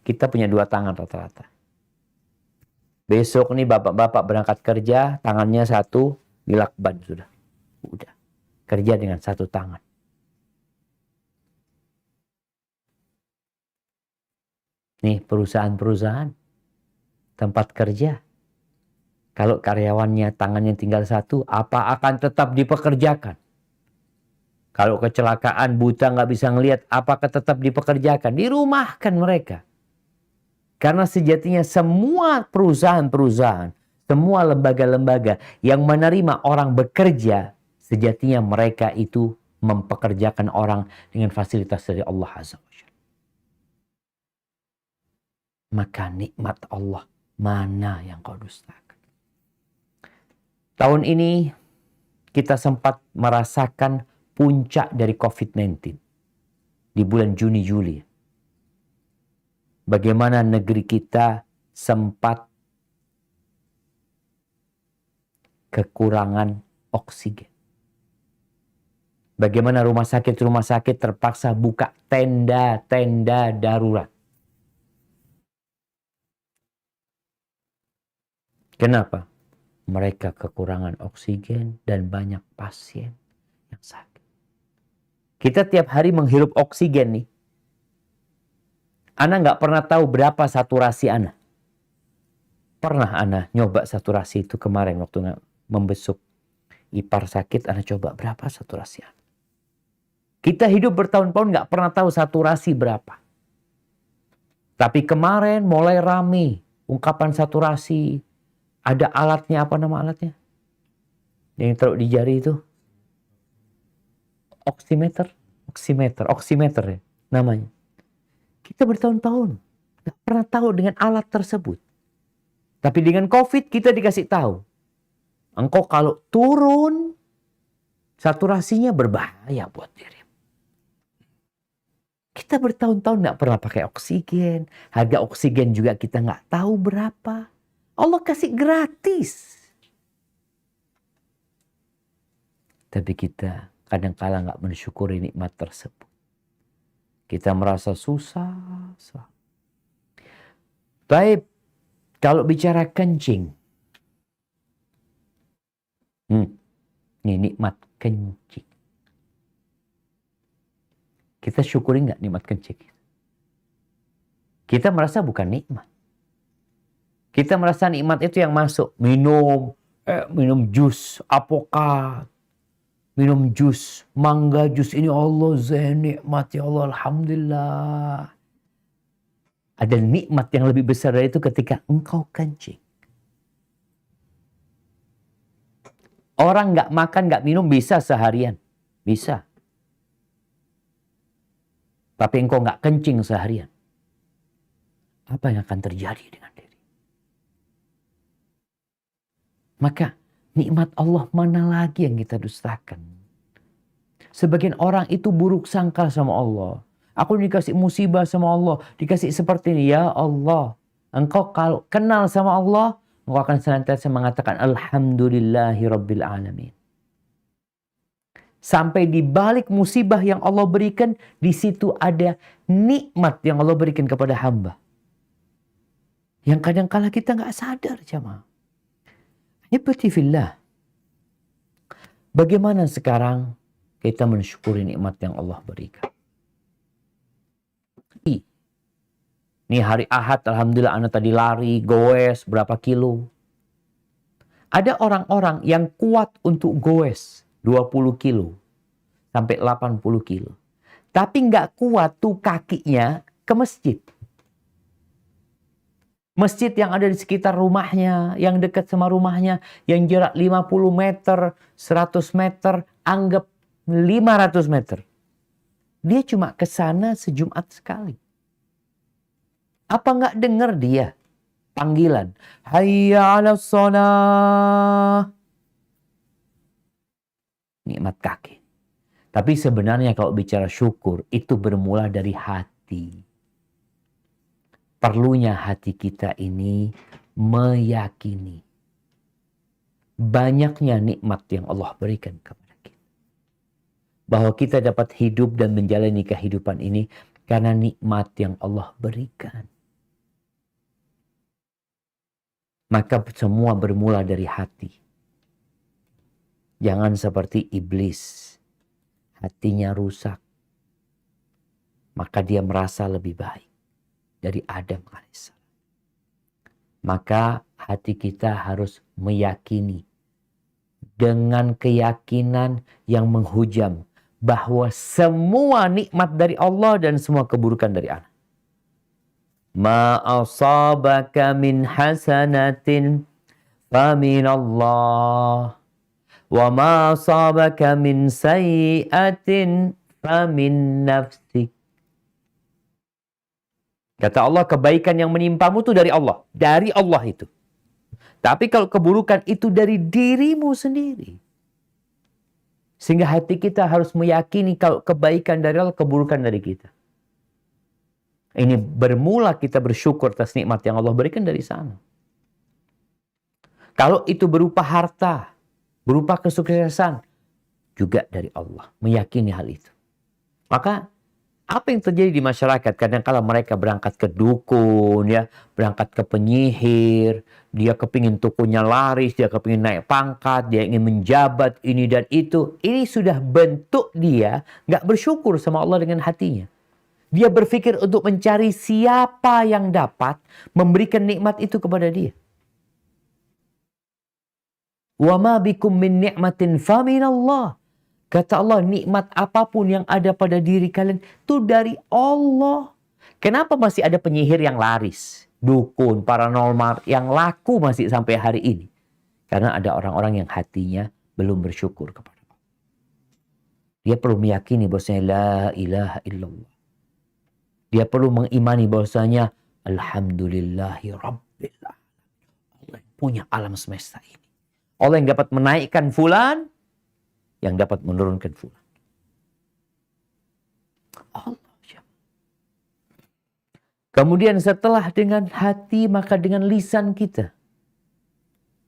Kita punya dua tangan rata-rata. Besok nih bapak-bapak berangkat kerja, tangannya satu dilakban sudah. Udah. Kerja dengan satu tangan. Nih perusahaan-perusahaan, tempat kerja. Kalau karyawannya tangannya tinggal satu, apa akan tetap dipekerjakan? Kalau kecelakaan buta nggak bisa ngelihat, apakah tetap dipekerjakan? Dirumahkan mereka. Karena sejatinya semua perusahaan-perusahaan, semua lembaga-lembaga yang menerima orang bekerja, sejatinya mereka itu mempekerjakan orang dengan fasilitas dari Allah Azza wa Jalla. Maka nikmat Allah mana yang kau dustakan? Tahun ini kita sempat merasakan puncak dari COVID-19 di bulan Juni-Juli. Bagaimana negeri kita sempat kekurangan oksigen. Bagaimana rumah sakit terpaksa buka tenda-tenda darurat. Kenapa? Mereka kekurangan oksigen dan banyak pasien yang sakit. Kita tiap hari menghirup oksigen nih. Ana nggak pernah tahu berapa saturasi Ana. Pernah Ana nyoba saturasi itu kemarin waktu membesuk ipar sakit. Ana coba berapa saturasi Ana. Kita hidup bertahun-tahun nggak pernah tahu saturasi berapa. Tapi kemarin mulai rame ungkapan saturasi. Ada alatnya, apa nama alatnya? Yang taruh di jari itu. Oximeter ya namanya. Kita bertahun-tahun nggak pernah tahu dengan alat tersebut. Tapi dengan COVID kita dikasih tahu. Engkau kalau turun, saturasinya berbahaya buat diri. Kita bertahun-tahun nggak pernah pakai oksigen. Harga oksigen juga kita nggak tahu berapa. Allah kasih gratis. Tapi kita kadang-kala nggak mensyukuri nikmat tersebut. Kita merasa susah. Baik, kalau bicara kencing. Ini nikmat kencing. Kita syukuri nggak nikmat kencing? Kita merasa bukan nikmat. Kita merasa nikmat itu yang masuk. Minum jus apokat. Minum jus mangga, jus ini Allah nikmat ya Allah, alhamdulillah. Ada nikmat yang lebih besar dari itu ketika engkau kencing. Orang nggak makan, nggak minum bisa seharian. Bisa. Tapi engkau nggak kencing seharian. Apa yang akan terjadi dengan diri? Maka nikmat Allah mana lagi yang kita dustakan? Sebagian orang itu buruk sangka sama Allah. Aku dikasih musibah sama Allah. Dikasih seperti ini. Ya Allah. Engkau kalau kenal sama Allah. engkau akan senantiasa mengatakan alhamdulillahi rabbil alamin. Sampai di balik musibah yang Allah berikan, di situ ada nikmat yang Allah berikan kepada hamba. Yang kadang-kala kita nggak sadar, jamaah. Hibati fillah. Bagaimana sekarang kita mensyukuri nikmat yang Allah berikan? Ini hari Ahad, alhamdulillah anak tadi lari, goes berapa kilo. Ada orang-orang yang kuat untuk goes 20 kilo sampai 80 kilo. Tapi nggak kuat tuh kakinya ke masjid. Masjid yang ada di sekitar rumahnya, yang dekat sama rumahnya, yang jarak 50 meter, 100 meter, anggap 500 meter. Dia cuma ke sana sejumat sekali. Apa nggak dengar dia panggilan? Hayya 'alas shalah. Nikmat kaki. Tapi sebenarnya kalau bicara syukur, itu bermula dari hati. Perlunya hati kita ini meyakini banyaknya nikmat yang Allah berikan kepada kita. Bahwa kita dapat hidup dan menjalani kehidupan ini karena nikmat yang Allah berikan. Maka semua bermula dari hati. Jangan seperti iblis. Hatinya rusak. Maka dia merasa lebih baik dari Adam AS. Maka hati kita harus meyakini. Dengan keyakinan yang menghujam. Bahwa semua nikmat dari Allah dan semua keburukan dari Allah. Ma asabaka min hasanatin famin Allah. Wa ma asabaka min sayyi'atin famin nafsik. Kata Allah, kebaikan yang menimpamu itu dari Allah. Dari Allah itu. Tapi kalau keburukan itu dari dirimu sendiri. Sehingga hati kita harus meyakini kalau kebaikan dari Allah, keburukan dari kita. Ini bermula kita bersyukur atas nikmat yang Allah berikan dari sana. Kalau itu berupa harta, berupa kesuksesan, juga dari Allah. Meyakini hal itu. Maka apa yang terjadi di masyarakat? Kadang-kala mereka berangkat ke dukun, ya, berangkat ke penyihir, dia kepingin tokonya laris, dia kepingin naik pangkat, dia ingin menjabat ini dan itu. Ini sudah bentuk dia nggak bersyukur sama Allah dengan hatinya. Dia berpikir untuk mencari siapa yang dapat memberikan nikmat itu kepada dia. Wa ma bikum min ni'matin faminallah. Kata Allah, nikmat apapun yang ada pada diri kalian itu dari Allah. Kenapa masih ada penyihir yang laris? Dukun, paranormal yang laku masih sampai hari ini. Karena ada orang-orang yang hatinya belum bersyukur kepada Allah. Dia perlu meyakini bahwasanya la ilaha illallah. Dia perlu mengimani bahwasanya alhamdulillahi rabbil alamin. Allah yang punya alam semesta ini. Allah yang dapat menaikkan fulan, yang dapat menurunkan fulan. Allah. Kemudian setelah dengan hati, maka dengan lisan kita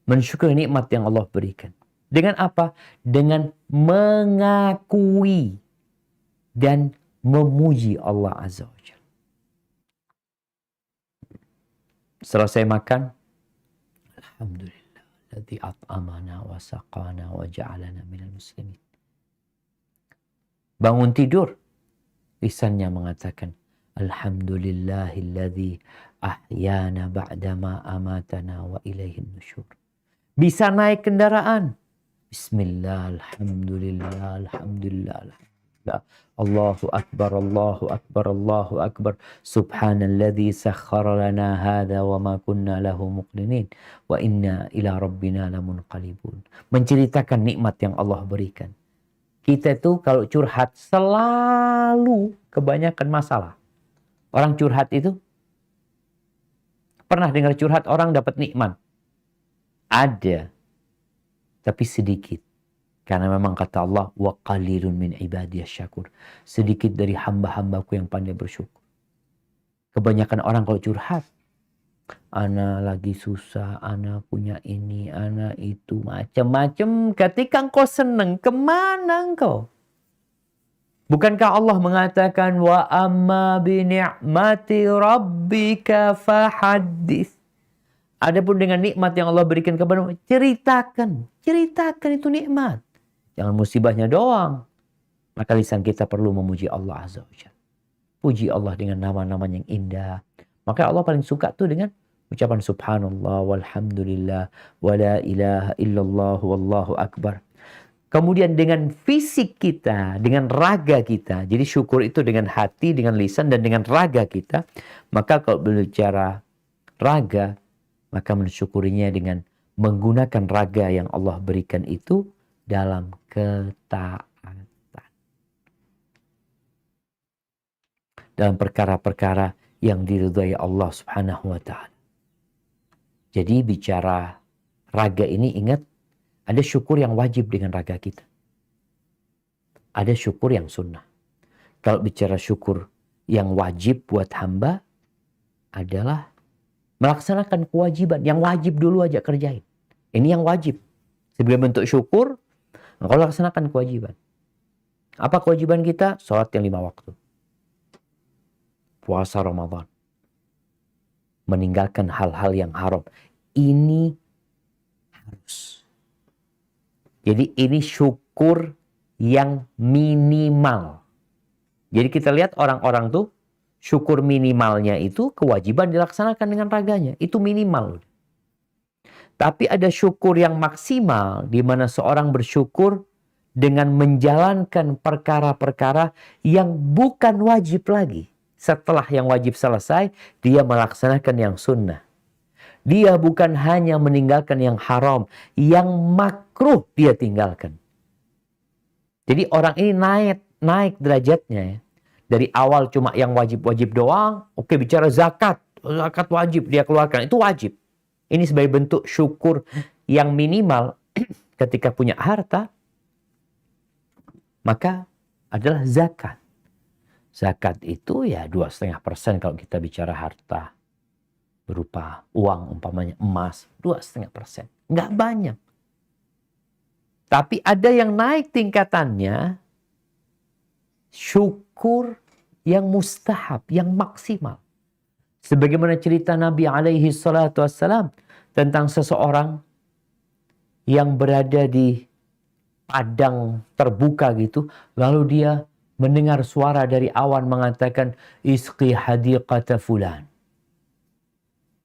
mensyukuri nikmat yang Allah berikan. Dengan apa? Dengan mengakui dan memuji Allah Azza wa Jalla. Selesai makan, alhamdulillah, alladzi at'amana wa saqana wa ja'alana minal muslimin. Bangun tidur, lisannya mengatakan, alhamdulillahilladzi ahyana ba'dama amatana wa ilaihin nusyur. Bisa naik kendaraan, bismillah, alhamdulillah, alhamdulillah, alhamdulillah. Allahu Akbar, Allahu Akbar, Allahu Akbar. Subhanalladzi sakhkhara lana hadza wa ma kunna lahu muqrinin wa inna ila rabbina lamunqalibun. Menceritakan nikmat yang Allah berikan. Kita itu kalau curhat selalu kebanyakan masalah. Orang curhat itu, pernah dengar curhat orang dapat nikmat? Ada, tapi sedikit. Karena memang kata Allah, wa qalilun min ibadiyas syakur. Sedikit dari hamba-hambaku yang pandai bersyukur. Kebanyakan orang kalau curhat, ana lagi susah, ana punya ini, ana itu, macam-macam. Ketika engkau senang, kemana engkau? Bukankah Allah mengatakan wa amma bi ni'mati rabbika fahaddits. Adapun dengan nikmat yang Allah berikan kepadamu, ceritakan itu nikmat. Jangan musibahnya doang. Maka lisan kita perlu memuji Allah Azza wa Jalla. Puji Allah dengan nama-nama yang indah. Maka Allah paling suka tuh dengan ucapan subhanallah walhamdulillah wala ilaha illallah wallahu akbar. Kemudian dengan fisik kita, dengan raga kita. Jadi syukur itu dengan hati, dengan lisan, dan dengan raga kita. Maka kalau berbicara raga, maka mensyukurinya dengan menggunakan raga yang Allah berikan itu dalam ketaatan. Dalam perkara-perkara yang diridhai Allah Subhanahu wa ta'ala. Jadi bicara raga ini, ingat, ada syukur yang wajib dengan raga kita. Ada syukur yang sunnah. Kalau bicara syukur yang wajib buat hamba adalah melaksanakan kewajiban. Yang wajib dulu aja kerjain. Ini yang wajib. Sebagai bentuk syukur, engkau laksanakan kewajiban. Apa kewajiban kita? Sholat yang 5 waktu. Puasa Ramadan. Meninggalkan hal-hal yang haram. Ini harus. Jadi ini syukur yang minimal. Jadi kita lihat orang-orang tuh syukur minimalnya itu kewajiban dilaksanakan dengan raganya. Itu minimal. Tapi ada syukur yang maksimal di mana seorang bersyukur dengan menjalankan perkara-perkara yang bukan wajib lagi. Setelah yang wajib selesai, dia melaksanakan yang sunnah. Dia bukan hanya meninggalkan yang haram, yang makruh dia tinggalkan. Jadi orang ini naik derajatnya ya. Dari awal cuma yang wajib-wajib doang, oke bicara zakat wajib dia keluarkan, itu wajib. Ini sebagai bentuk syukur yang minimal ketika punya harta, maka adalah zakat. Zakat itu ya 2,5% kalau kita bicara harta. Berupa uang, umpamanya emas, 2,5%. Nggak banyak. Tapi ada yang naik tingkatannya, syukur yang mustahab, yang maksimal. Sebagaimana cerita Nabi alaihi salatu wassalam tentang seseorang yang berada di padang terbuka gitu, lalu dia mendengar suara dari awan mengatakan, isqi hadiqata fulan.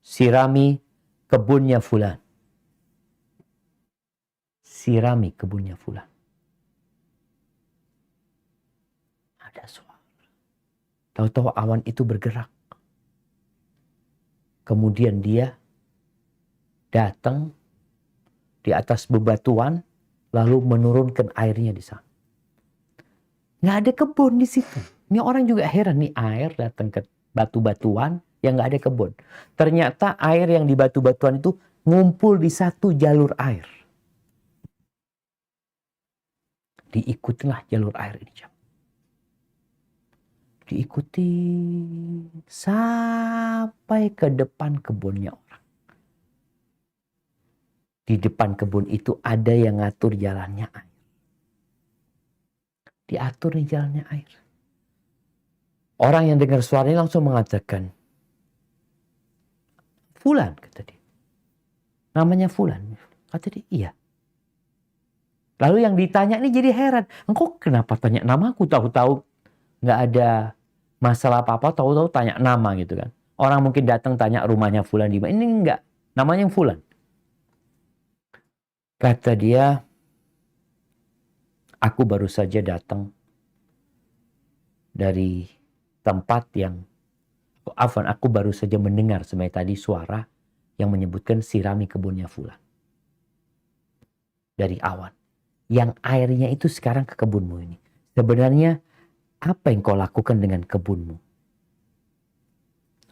Sirami kebunnya fulan. Sirami kebunnya fulan. Ada suara. Tahu-tahu awan itu bergerak. Kemudian dia datang di atas bebatuan, lalu menurunkan airnya di sana. Nggak ada kebun di situ. Ini orang juga heran, nih air datang ke batu-batuan yang nggak ada kebun. Ternyata air yang di batu-batuan itu ngumpul di satu jalur air. Diikutilah jalur air ini. Diikuti sampai ke depan kebunnya orang. Di depan kebun itu ada yang ngatur jalannya air. Diatur nih jalannya air. Orang yang dengar suara ini langsung mengatakan, Fulan, kata dia. Namanya Fulan. Kata dia, iya. Lalu yang ditanya ini jadi heran. Engkau kenapa tanya nama aku? Tahu-tahu nggak ada masalah apa-apa, tahu-tahu tanya nama gitu kan. Orang mungkin datang tanya rumahnya Fulan di mana. Ini enggak. Namanya Fulan. Kata dia, aku baru saja datang dari tempat yang, aku baru saja mendengar sebenarnya tadi suara yang menyebutkan sirami kebunnya Fulan. Dari awan. Yang airnya itu sekarang ke kebunmu ini. Sebenarnya apa yang kau lakukan dengan kebunmu?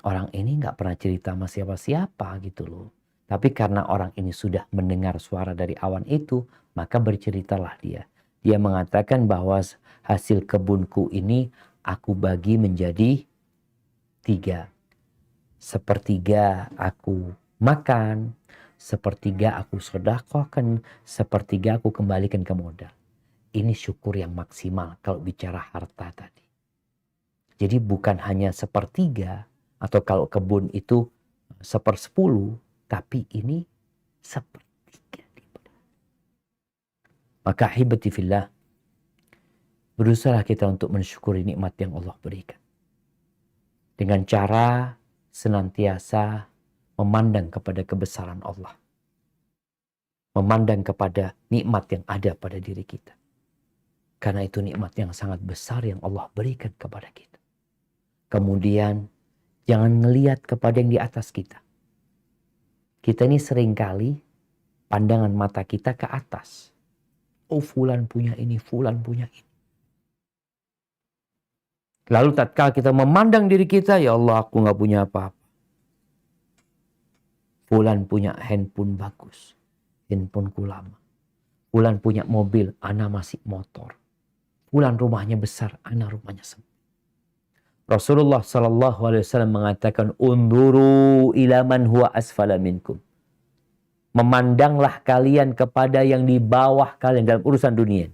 Orang ini nggak pernah cerita sama siapa-siapa gitu loh. Tapi karena orang ini sudah mendengar suara dari awan itu, maka berceritalah dia. Dia mengatakan bahwa hasil kebunku ini aku bagi menjadi 3. sepertiga aku makan, sepertiga aku sedekahkan, sepertiga aku kembalikan ke modal. Ini syukur yang maksimal kalau bicara harta tadi. Jadi bukan hanya sepertiga, atau kalau kebun itu 1/10, tapi ini sepertiga. Maka ahibati fillah, berusaha kita untuk mensyukuri nikmat yang Allah berikan. Dengan cara senantiasa memandang kepada kebesaran Allah. Memandang kepada nikmat yang ada pada diri kita. Karena itu nikmat yang sangat besar yang Allah berikan kepada kita. Kemudian jangan ngelihat kepada yang di atas kita. Kita ini seringkali pandangan mata kita ke atas. Oh, fulan punya ini, fulan punya ini. Lalu tatkala kita memandang diri kita, ya Allah, aku nggak punya apa-apa. Fulan punya handphone bagus, handphoneku lama. Fulan punya mobil, ana masih motor. Fulan rumahnya besar, ana rumahnya sempit. Rasulullah SAW mengatakan, unduru ila man huwa asfala minkum. Memandanglah kalian kepada yang di bawah kalian dalam urusan dunia.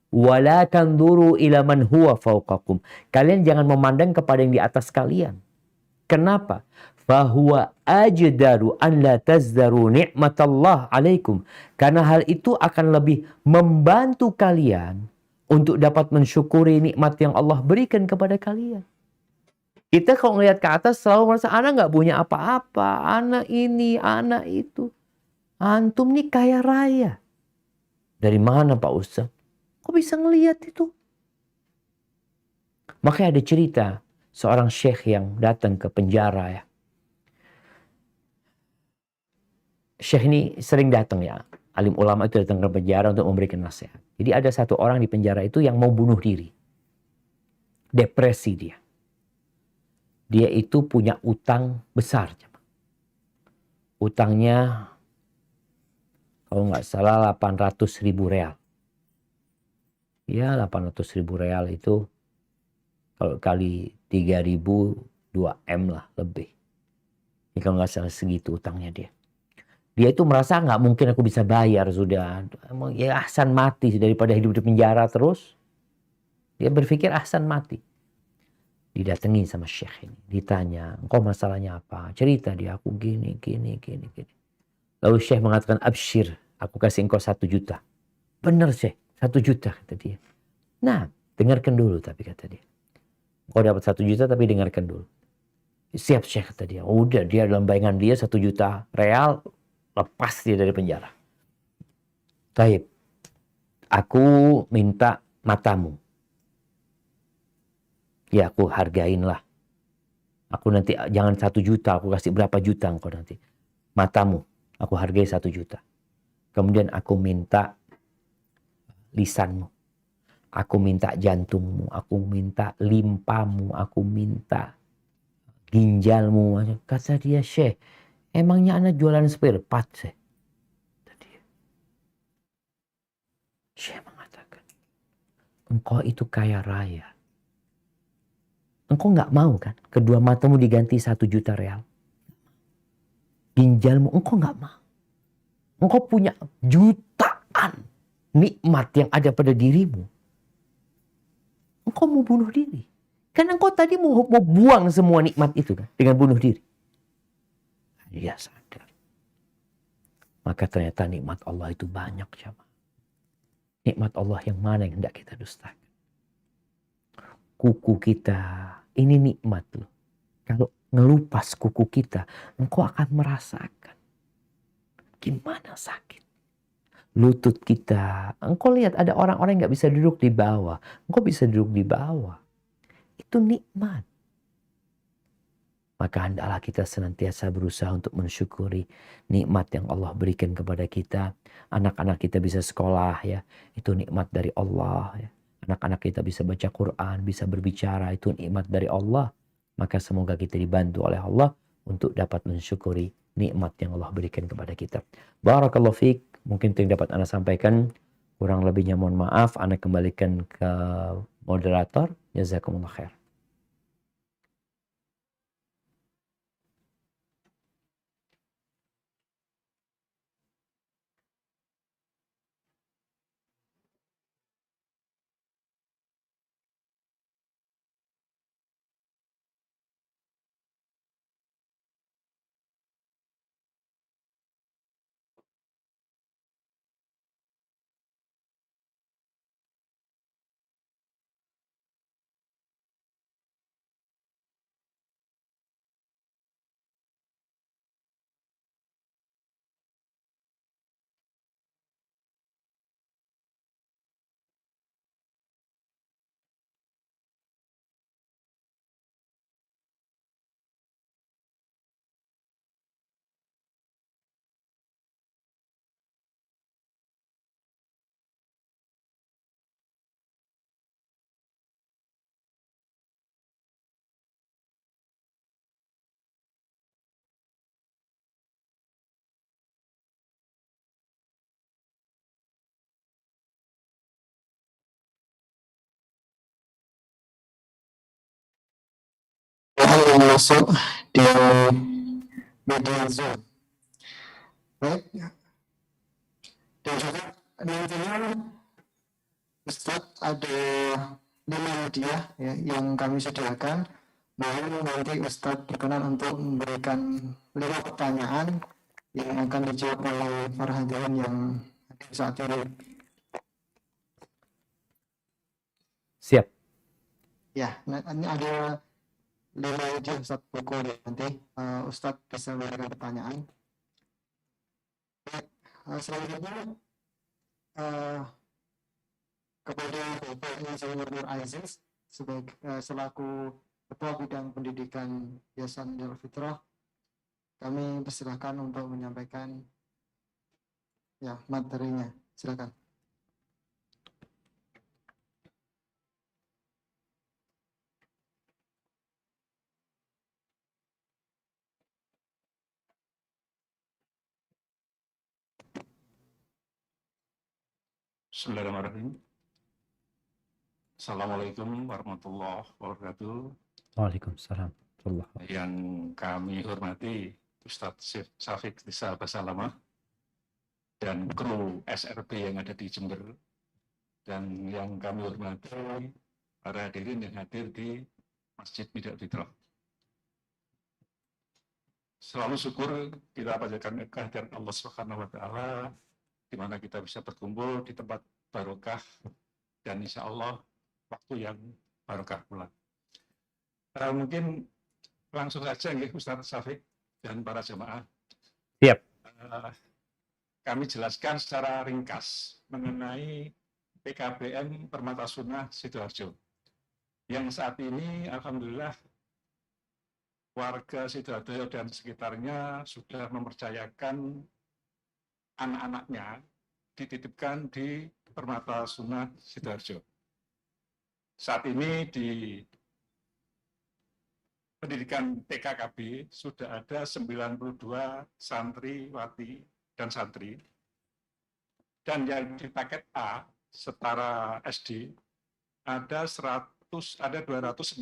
Wala tanduru ila man huwa fawqakum. Kalian jangan memandang kepada yang di atas kalian. Kenapa? Fahuwa ajdaru an la tazdaru ni'matallah alaikum. Karena hal itu akan lebih membantu kalian untuk dapat mensyukuri nikmat yang Allah berikan kepada kalian. Kita kalau ngelihat ke atas selalu merasa anak nggak punya apa-apa, anak ini, anak itu. Antum nih kaya raya. Dari mana Pak Ustaz? Kok bisa ngelihat itu? Makanya ada cerita seorang syekh yang datang ke penjara ya. Syekh ini sering datang ya. Alim ulama itu datang ke penjara untuk memberikan nasihat. Jadi ada satu orang di penjara itu yang mau bunuh diri. Depresi dia. Dia itu punya utang besar. Utangnya kalau nggak salah 800.000 real. Ya 800.000 real itu kalau kali 3.000 2M lah lebih. Ini kalau nggak salah segitu utangnya dia. Dia itu merasa nggak mungkin aku bisa bayar sudah. Ya ahsan mati daripada hidup di penjara terus. Dia berpikir ahsan mati. Didatangi sama syekh ini. Ditanya, engkau masalahnya apa? Cerita dia, aku gini. Lalu syekh mengatakan, absyir, aku kasih engkau 1 juta. Benar syekh, 1 juta kata dia. Nah, dengarkan dulu tapi kata dia. Engkau dapat 1 juta tapi dengarkan dulu. Siap syekh kata dia. Udah dia dalam bayangan dia 1 juta real. Lepas dia dari penjara. Taib. Aku minta matamu. Ya aku hargain lah. Aku nanti jangan 1 juta. Aku kasih berapa juta engkau nanti. Matamu. Aku hargai 1 juta. Kemudian aku minta lisanmu. Aku minta jantungmu. Aku minta limpamu. Aku minta ginjalmu. Kata dia, syekh. Emangnya anak jualan spare part sih? Syekh mengatakan, engkau itu kaya raya. Engkau nggak mau kan? Kedua matamu diganti 1 juta real. Ginjalmu, engkau nggak mau. Engkau punya jutaan nikmat yang ada pada dirimu. Engkau mau bunuh diri. Kan engkau tadi mau buang semua nikmat itu kan? Dengan bunuh diri. Dia sadar. Maka ternyata nikmat Allah itu banyak jamaah. Nikmat Allah yang mana yang hendak kita dustakan. Kuku kita, ini nikmat loh. Kalau ngelupas kuku kita, engkau akan merasakan. Gimana sakit. Lutut kita, engkau lihat ada orang-orang yang gak bisa duduk di bawah. Engkau bisa duduk di bawah. Itu nikmat. Maka hendaklah kita senantiasa berusaha untuk mensyukuri nikmat yang Allah berikan kepada kita. Anak-anak kita bisa sekolah ya, itu nikmat dari Allah ya. Anak-anak kita bisa baca Quran, bisa berbicara, itu nikmat dari Allah. Maka semoga kita dibantu oleh Allah untuk dapat mensyukuri nikmat yang Allah berikan kepada kita. Barakallahu fiik. Mungkin itu yang dapat Anda sampaikan. Kurang lebihnya mohon maaf. Anda kembalikan ke moderator. Jazakumullah khair. masuk di media Zoom. Baik. Dan juga nantinya Ustadz ada 5 media ya, yang kami sediakan. Mohon nanti Ustadz berkenan untuk memberikan 5 pertanyaan yang akan dijawab oleh para hadirin yang hadir saat ini. Siap. Ya, ini ada 5 media Ustadz pukul nanti Ustadz bisa memberikan pertanyaan. Baik, selanjutnya kepada Bapak Insinyur Nur Aziz sebagai selaku Ketua Bidang Pendidikan Yayasan Darul Fitrah, kami persilahkan untuk menyampaikan ya materinya. Silakan. Bismillahirrahmanirrahim. Assalamualaikum warahmatullahi wabarakatuh. Waalaikumsalam. Yang kami hormati Ustadz Syafiq Rizal Basalamah dan kru SRB yang ada di Jember, dan yang kami hormati para hadirin yang hadir di Masjid Darul Fitrah. Selalu syukur kita panjatkan kehadiran Allah Subhanahu wa taala di mana kita bisa berkumpul di tempat barokah dan insya Allah waktu yang barokah pula. Mungkin langsung saja ya Ustadz Syafiq dan para jemaah. Siap. Kami jelaskan secara ringkas mengenai PKBM Permata Sunnah Sidoarjo yang saat ini alhamdulillah warga Sidoarjo dan sekitarnya sudah mempercayakan anak-anaknya dititipkan di Permata Sunnah Sidoarjo. Saat ini di pendidikan TKKB sudah ada 92 santriwati dan santri, dan yang di paket A setara SD ada 290.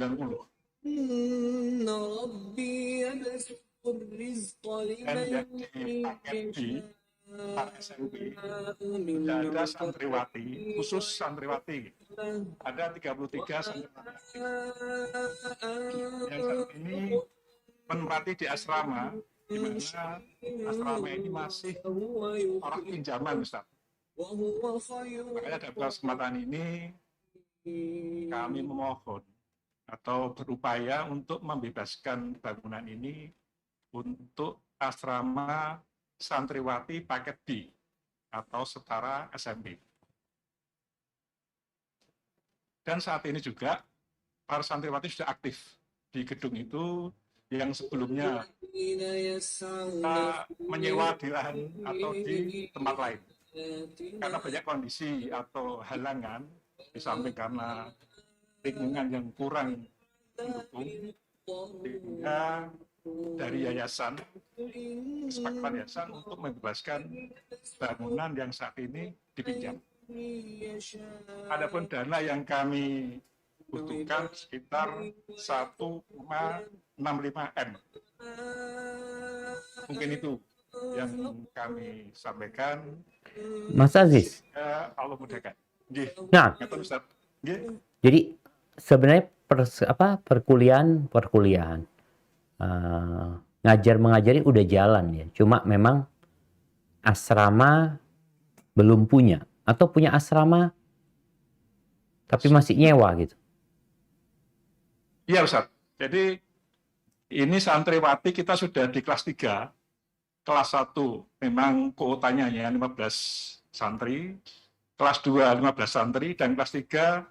Dan yang di paket B para SMP sudah ada santriwati, khusus santriwati ada 33 santriwati yang saat ini menempati di asrama, di mana asrama ini masih orang pinjaman, Ustaz. Makanya dalam kesempatan ini kami memohon atau berupaya untuk membebaskan bangunan ini untuk asrama santriwati paket B atau setara SMP. Dan saat ini juga para santriwati sudah aktif di gedung itu yang sebelumnya menyewa di lahan atau di tempat lain. Karena banyak kondisi atau halangan, di samping karena lingkungan yang kurang mendukung, sehingga dari yayasan, kesepakatan yayasan untuk membebaskan bangunan yang saat ini dipinjam. Adapun dana yang kami butuhkan sekitar 1,65 M. Mungkin itu yang kami sampaikan. Mas Aziz. Allah mudahkan. Nah, jadi sebenarnya perkuliahan ngajar mengajari udah jalan ya. Cuma memang asrama belum punya atau punya asrama tapi masih nyewa gitu. Iya Ustaz. Jadi ini santriwati kita sudah di kelas 3. Kelas 1 memang kuotanya ya 15 santri. Kelas 2 15 santri dan kelas 3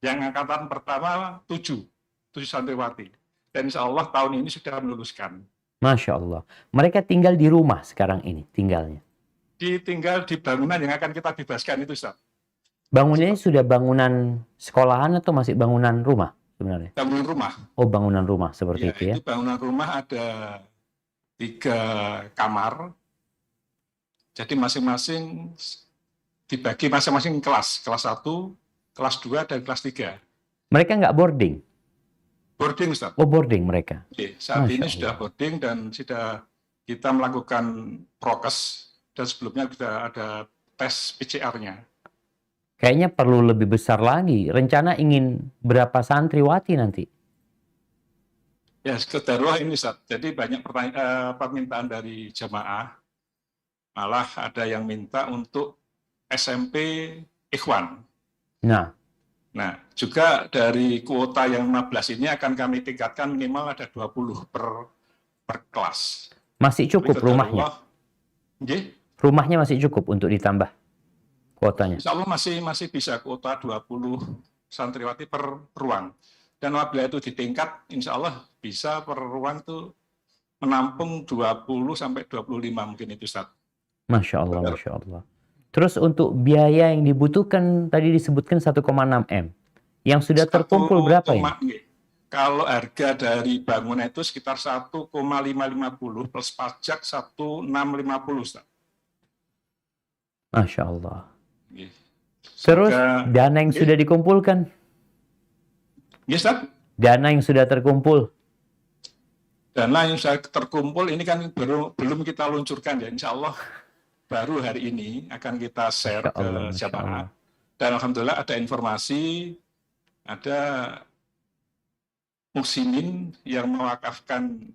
yang angkatan pertama 7 santriwati. Dan insya Allah tahun ini sudah meluluskan. Masya Allah. Mereka tinggal di rumah sekarang ini, tinggalnya. Tinggal di bangunan yang akan kita bebaskan itu, Ustaz. Bangunannya sudah bangunan sekolahan atau masih bangunan rumah sebenarnya? Bangunan rumah. Oh, bangunan rumah seperti itu ya? Itu bangunan rumah ada 3 kamar. Jadi masing-masing dibagi masing-masing kelas. Kelas 1, kelas 2, dan kelas 3. Mereka nggak boarding? Boarding, Ustaz. Oh, boarding mereka. Oke, saat ini Masya sudah Allah. boarding dan sudah kita melakukan prokes dan sebelumnya kita ada tes PCR-nya. Kayaknya perlu lebih besar lagi. Rencana ingin berapa santriwati nanti? Ya, sekedarullah ini, Ustaz. Jadi banyak permintaan dari jamaah. Malah ada yang minta untuk SMP Ikhwan. Nah, Nah, juga dari kuota yang 15 ini akan kami tingkatkan minimal ada 20 per kelas. masih cukup Jadi rumahnya. qadarullah, nggih, Rumahnya masih cukup untuk ditambah kuotanya. insya Allah masih bisa kuota 20 santriwati per ruang. Dan apabila itu ditingkat, insya Allah bisa per ruang itu menampung 20 sampai 25 mungkin itu, Ustaz. Masya Allah, Benar. Masya Allah. Terus untuk biaya yang dibutuhkan tadi disebutkan 1,6 M. Yang sudah terkumpul berapa ini? Nggih. Kalau harga dari bangunan itu sekitar 1,550 plus pajak 1,650, Ustaz. Masya Allah. Nggih. Terus Semoga- dana yang Nggih. sudah dikumpulkan? Nggih, Ustaz. Dana yang sudah terkumpul? Dana yang sudah terkumpul ini kan belum kita luncurkan ya, insya Allah baru hari ini akan kita share Masya Allah, ke Masya jamaah. Allah. Dan alhamdulillah ada informasi, ada muhsinin yang mewakafkan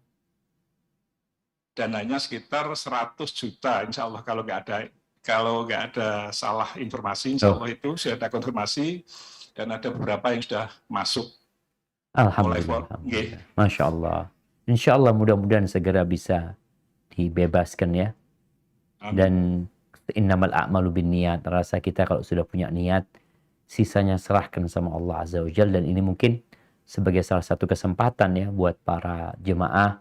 dananya sekitar 100 juta, insya Allah kalau nggak ada salah informasi, insya Allah itu sudah ada konfirmasi dan ada beberapa yang sudah masuk. Alhamdulillah. Nggih. Alhamdulillah. Masya Allah. Insya Allah mudah-mudahan segera bisa dibebaskan ya. Amin. Dan innamal a'malu binniyat. Rasa kita kalau sudah punya niat, sisanya serahkan sama Allah Azza wa Jalla. Dan ini mungkin sebagai salah satu kesempatan ya buat para jemaah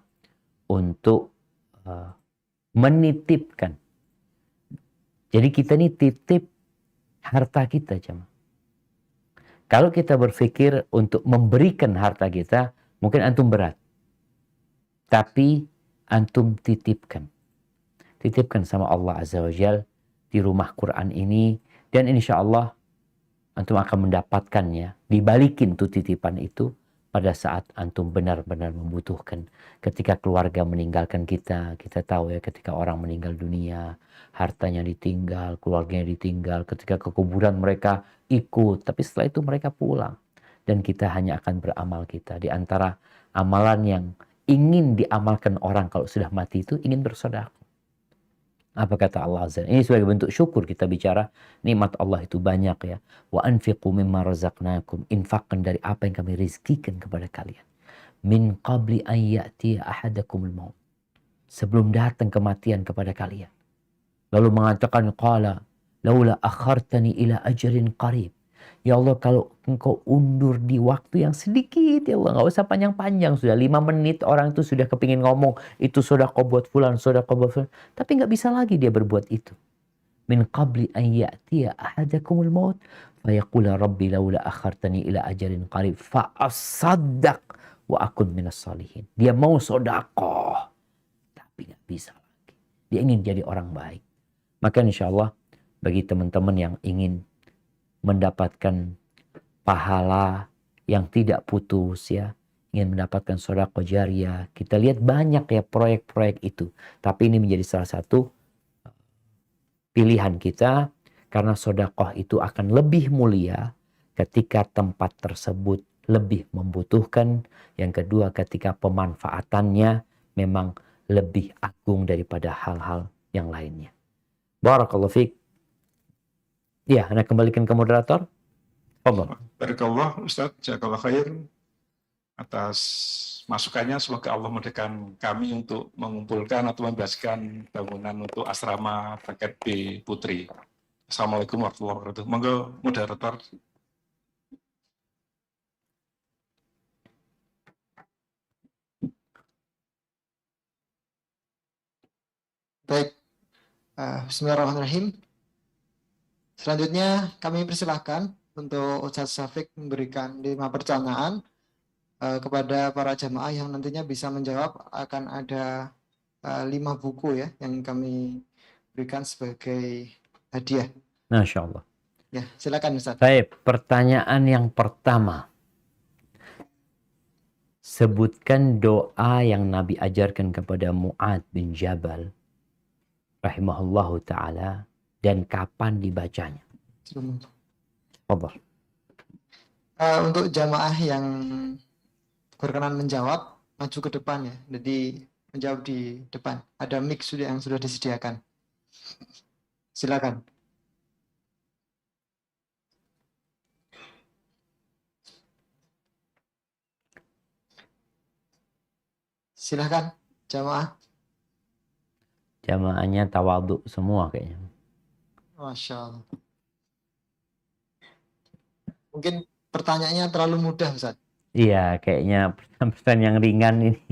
untuk menitipkan. Jadi kita ini titip harta kita, jemaah. Kalau kita berpikir untuk memberikan harta kita, mungkin antum berat. Tapi antum titipkan. Titipkan sama Allah Azza wa Jal di rumah Quran ini. Dan insya Allah antum akan mendapatkannya. Dibalikin tuh titipan itu pada saat antum benar-benar membutuhkan. Ketika keluarga meninggalkan kita, kita tahu ya ketika orang meninggal dunia, hartanya ditinggal, keluarganya ditinggal, ketika ke kuburan mereka ikut, tapi setelah itu mereka pulang. Dan kita hanya akan beramal kita. Di antara amalan yang ingin diamalkan orang kalau sudah mati itu ingin bersedekah. Apa kata Allah Azza? Ini sebagai bentuk syukur kita bicara nikmat Allah itu banyak ya. Wa anfiqu mimma razaqnakum. Infakkan dari apa yang kami rizkikan kepada kalian. Min qabli an ya'tiya ahadakumul maut. Sebelum datang kematian kepada kalian. Lalu mengatakan qala laula akhartani ila ajalin qarib. Ya Allah, kalau engkau undur di waktu yang sedikit, ya Allah, nggak usah panjang-panjang. Sudah 5 menit orang itu sudah kepingin ngomong, itu sedekah buat fulan, sedekah buat fulan. Tapi nggak bisa lagi dia berbuat itu. Min qabli an ya'tiya ahadakumul maut, fayaqula rabbi laula akhartani ila ajalin qarib, fa'asaddaq wa akun minas salihin. Dia mau sedekah, tapi nggak bisa lagi. Dia ingin jadi orang baik. Maka insya Allah, bagi teman-teman yang ingin mendapatkan pahala yang tidak putus ya, ingin mendapatkan sedekah jariyah, kita lihat banyak ya proyek-proyek itu, tapi ini menjadi salah satu pilihan kita karena sedekah itu akan lebih mulia ketika tempat tersebut lebih membutuhkan, yang kedua ketika pemanfaatannya memang lebih agung daripada hal-hal yang lainnya. Barakallahu fiik. Ya, Anda kembalikan ke moderator. Allah. Barakallah Ustaz, jazakallah khair atas masukannya. Semoga Allah memudahkan kami untuk mengumpulkan atau membebaskan bangunan untuk asrama paket B Putri. Assalamualaikum warahmatullahi wabarakatuh. Monggo moderator. Baik, Bismillahirrahmanirrahim. Selanjutnya kami persilahkan untuk Ustadz Syafiq memberikan 5 pertanyaan kepada para jamaah yang nantinya bisa menjawab. Akan ada 5 buku ya yang kami berikan sebagai hadiah. Masya Allah. Ya, silakan Ustadz. Baik, pertanyaan yang pertama. sebutkan doa yang Nabi ajarkan kepada Mu'adz bin Jabal rahimahullahu ta'ala dan kapan dibacanya. Fadhal. Untuk jamaah yang berkenan menjawab, maju ke depan ya. Jadi menjawab di depan. Ada mic yang sudah disediakan. Silakan. Silakan jamaah. Jamaahnya tawadhu semua kayaknya. Masya Allah. Mungkin pertanyaannya terlalu mudah, Ustaz. Iya, kayaknya pertanyaan yang ringan ini.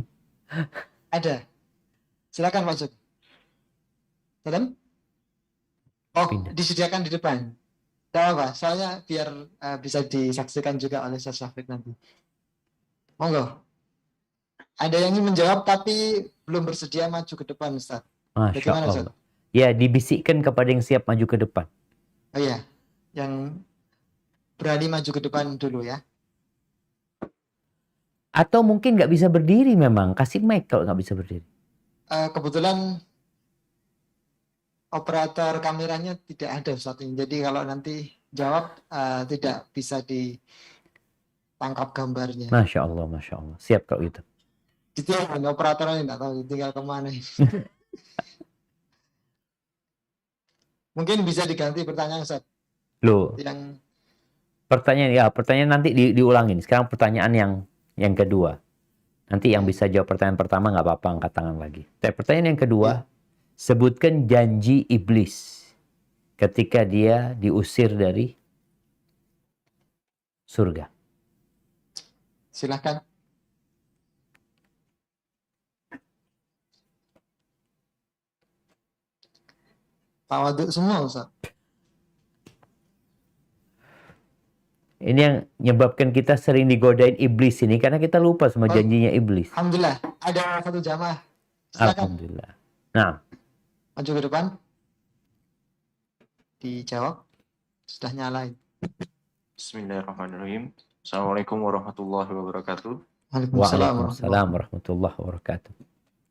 Ada. Silakan Pak Jok. Dalam? Oh, Pindah. disediakan di depan. Tidak apa, soalnya biar bisa disaksikan juga oleh Ustaz Syafiq nanti. Monggo. Ada yang ingin menjawab tapi belum bersedia maju ke depan, Ustaz. Masya Bagaimana, Ustaz? Allah. Ya, dibisikkan kepada yang siap maju ke depan. Oh iya, yang berani maju ke depan dulu ya. Atau mungkin nggak bisa berdiri memang. Kasih mic kalau nggak bisa berdiri. Kebetulan operator kameranya tidak ada Ustaz ini. Jadi kalau nanti jawab tidak bisa ditangkap gambarnya. Masya Allah, Masya Allah. Siap kalau gitu. Ditinggal operatornya tidak tahu tinggal kemana. Mungkin bisa diganti pertanyaan Ustaz. Loh, Yang pertanyaan nanti diulangin. Sekarang pertanyaan yang kedua. Nanti yang bisa jawab pertanyaan pertama nggak apa-apa, angkat tangan lagi. Tapi pertanyaan yang kedua, sebutkan janji iblis ketika dia diusir dari surga. Silahkan. Tawaduk semua Ustaz. Ini yang menyebabkan kita sering digodain iblis ini karena kita lupa sama janjinya iblis. Alhamdulillah ada satu jamaah. Silakan Alhamdulillah. Nah, maju ke depan. Dijawab. Sudah nyalain. Bismillahirrahmanirrahim. Assalamualaikum warahmatullahi wabarakatuh. waalaikumsalam warahmatullahi wabarakatuh.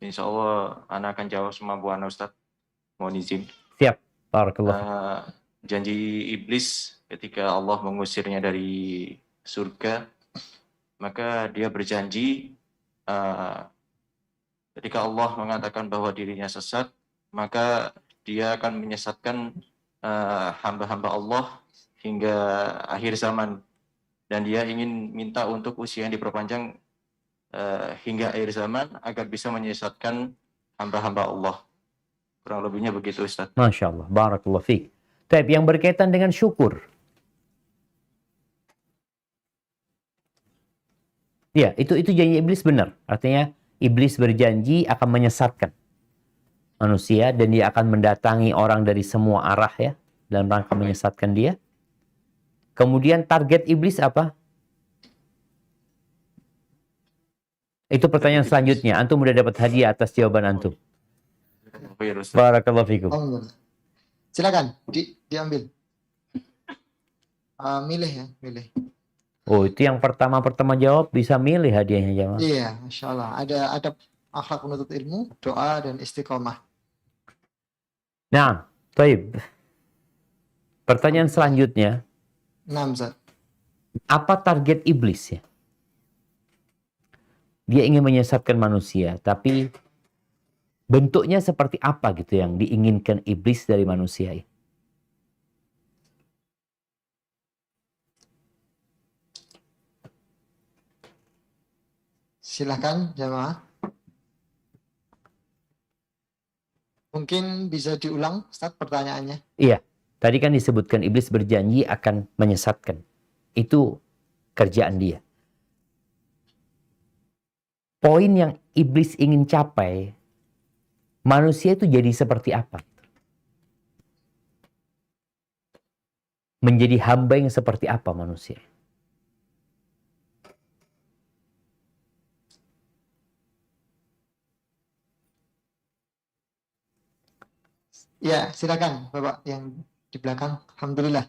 Insya Allah, Ana akan jawab semampu Ana, Ustadz. Mohon izin. Siap. Barakallah. Janji iblis ketika Allah mengusirnya dari surga, maka dia berjanji ketika Allah mengatakan bahwa dirinya sesat, maka dia akan menyesatkan hamba-hamba Allah hingga akhir zaman. Dan dia ingin minta untuk usia yang diperpanjang hingga akhir zaman agar bisa menyesatkan hamba-hamba Allah. Kurang lebihnya begitu, Ustaz. Masya Allah. Barakallah fiqh. Tapi yang berkaitan dengan syukur. Ya, itu janji iblis benar. Artinya iblis berjanji akan menyesatkan manusia dan dia akan mendatangi orang dari semua arah ya dalam rangka menyesatkan dia. Kemudian target iblis apa? Itu pertanyaan selanjutnya. Antum udah dapat hadiah atas jawaban antum. Barakallahu fikum. Silakan diambil. Milih ya, milih. Oh, itu yang pertama jawab bisa milih hadiahnya jamaah. Iya, Masya Allah. Ada akhlak penuntut ilmu, doa dan istiqomah. Nah, baik. Pertanyaan selanjutnya. 6, Zat. Apa target iblis ya? Dia ingin menyesatkan manusia, tapi bentuknya seperti apa gitu yang diinginkan iblis dari manusia ini? Silakan jamaah. Mungkin bisa diulang Ustaz pertanyaannya. Iya, tadi kan disebutkan iblis berjanji akan menyesatkan. Itu kerjaan dia. Poin yang iblis ingin capai, manusia itu jadi seperti apa? Menjadi hamba yang seperti apa manusia? Ya, silakan Bapak yang di belakang. Alhamdulillah.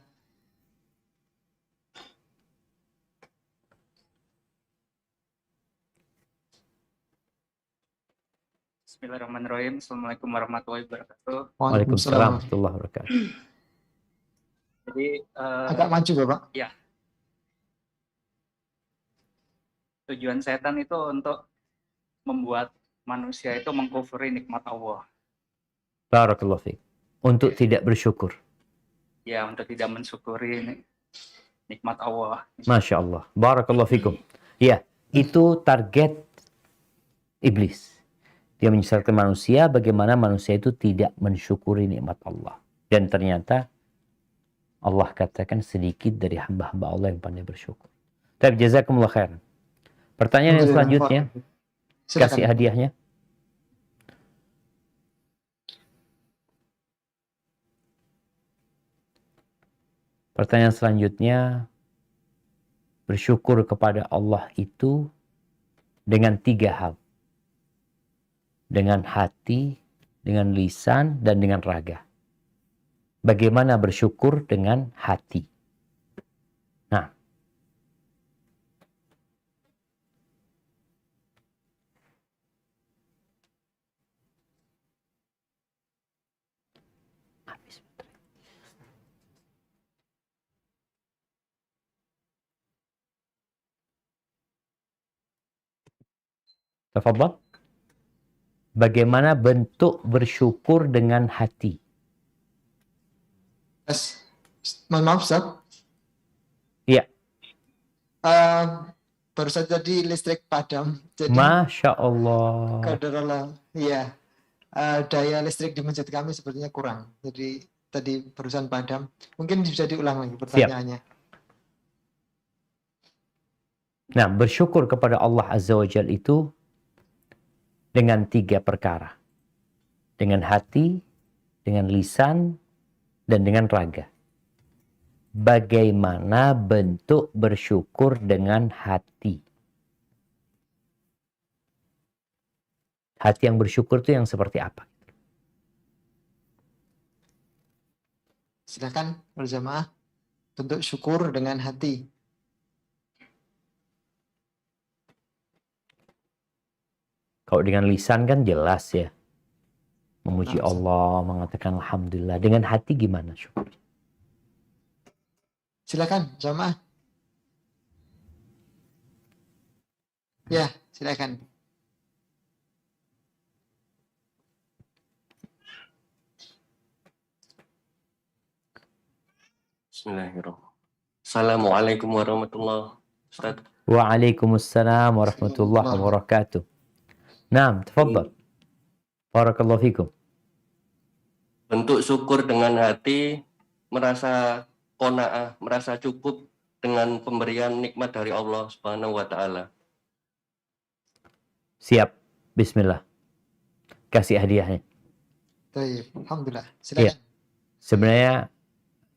Bismillahirrahmanirrahim. Assalamualaikum warahmatullahi wabarakatuh. Waalaikumsalam warahmatullahi wabarakatuh. Jadi Agak maju Bapak. tujuan setan itu untuk membuat manusia itu mengkufuri nikmat Allah. Barakallahu fiik. Untuk tidak bersyukur. Ya, untuk tidak mensyukuri nikmat Allah. Masya Allah. Barakallahu fikum. Ya, itu target iblis. Dia menyesatkan manusia bagaimana manusia itu tidak mensyukuri nikmat Allah. Dan ternyata Allah katakan sedikit dari hamba-hamba Allah yang pandai bersyukur. Tapi jazakumullah khairan. Pertanyaan yang selanjutnya, kasih hadiahnya. Pertanyaan selanjutnya, bersyukur kepada Allah itu dengan 3 hal. Dengan hati, dengan lisan, dan dengan raga. Bagaimana bersyukur dengan hati? Nah, tafadhal. Bagaimana bentuk bersyukur dengan hati? Yes. Mohon maaf Ustaz. Iya. Baru saja tadi listrik padam. Jadi Masya Allah. kadarullah. Iya. Daya listrik di masjid kami sepertinya kurang. Jadi tadi barusan padam. Mungkin bisa diulang lagi pertanyaannya. Nah, bersyukur kepada Allah Azza wa Jalla itu dengan 3 perkara. Dengan hati, dengan lisan, dan dengan raga. Bagaimana bentuk bersyukur dengan hati? Hati yang bersyukur itu yang seperti apa? Silakan berjamaah. Bentuk syukur dengan hati. Kalau dengan lisan kan jelas ya. Memuji Allah, mengatakan Alhamdulillah. Dengan hati gimana syukur? Silakan jamaah. Ya, silakan. Bismillahirrahmanirrahim. Assalamualaikum warahmatullahi wabarakatuh. Waalaikumsalam warahmatullahi wabarakatuh. Naam, tafadhal. Barakallahu fikum. Bentuk syukur dengan hati, merasa qanaah, merasa cukup dengan pemberian nikmat dari Allah Subhanahu wa taala. Siap. Bismillah. Kasih hadiahnya. Baik, alhamdulillah. Silakan. Sebenarnya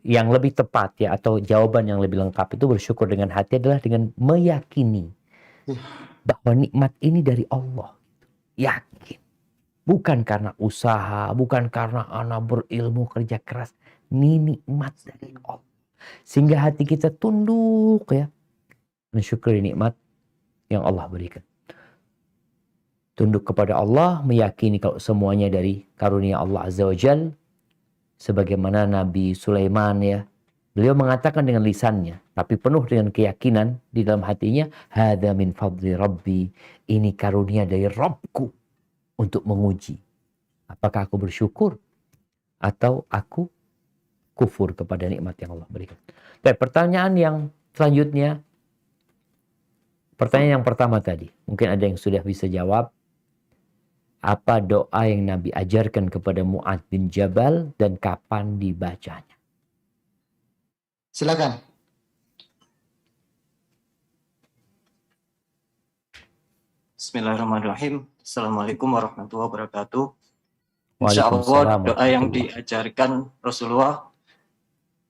yang lebih tepat ya, atau jawaban yang lebih lengkap itu bersyukur dengan hati adalah dengan meyakini bahwa nikmat ini dari Allah. Yakin. Bukan karena usaha, bukan karena anak berilmu kerja keras. Ini nikmat dari Allah. Sehingga hati kita tunduk ya, mensyukuri nikmat yang Allah berikan. Tunduk kepada Allah, meyakini kalau semuanya dari karunia Allah Azza wa Jal. Sebagaimana Nabi Sulaiman ya, beliau mengatakan dengan lisannya, tapi penuh dengan keyakinan di dalam hatinya, hadza min fadli rabbi, ini karunia dari Rabbku untuk menguji apakah aku bersyukur atau aku kufur kepada nikmat yang Allah berikan. Baik, pertanyaan yang selanjutnya, pertanyaan yang pertama tadi, mungkin ada yang sudah bisa jawab. Apa doa yang Nabi ajarkan kepada Mu'adz bin Jabal dan kapan dibacanya? Silakan. Bismillahirrahmanirrahim. Assalamualaikum warahmatullahi wabarakatuh. Waalaikumsalam Insyaallah doa yang warahmatullahi. diajarkan Rasulullah,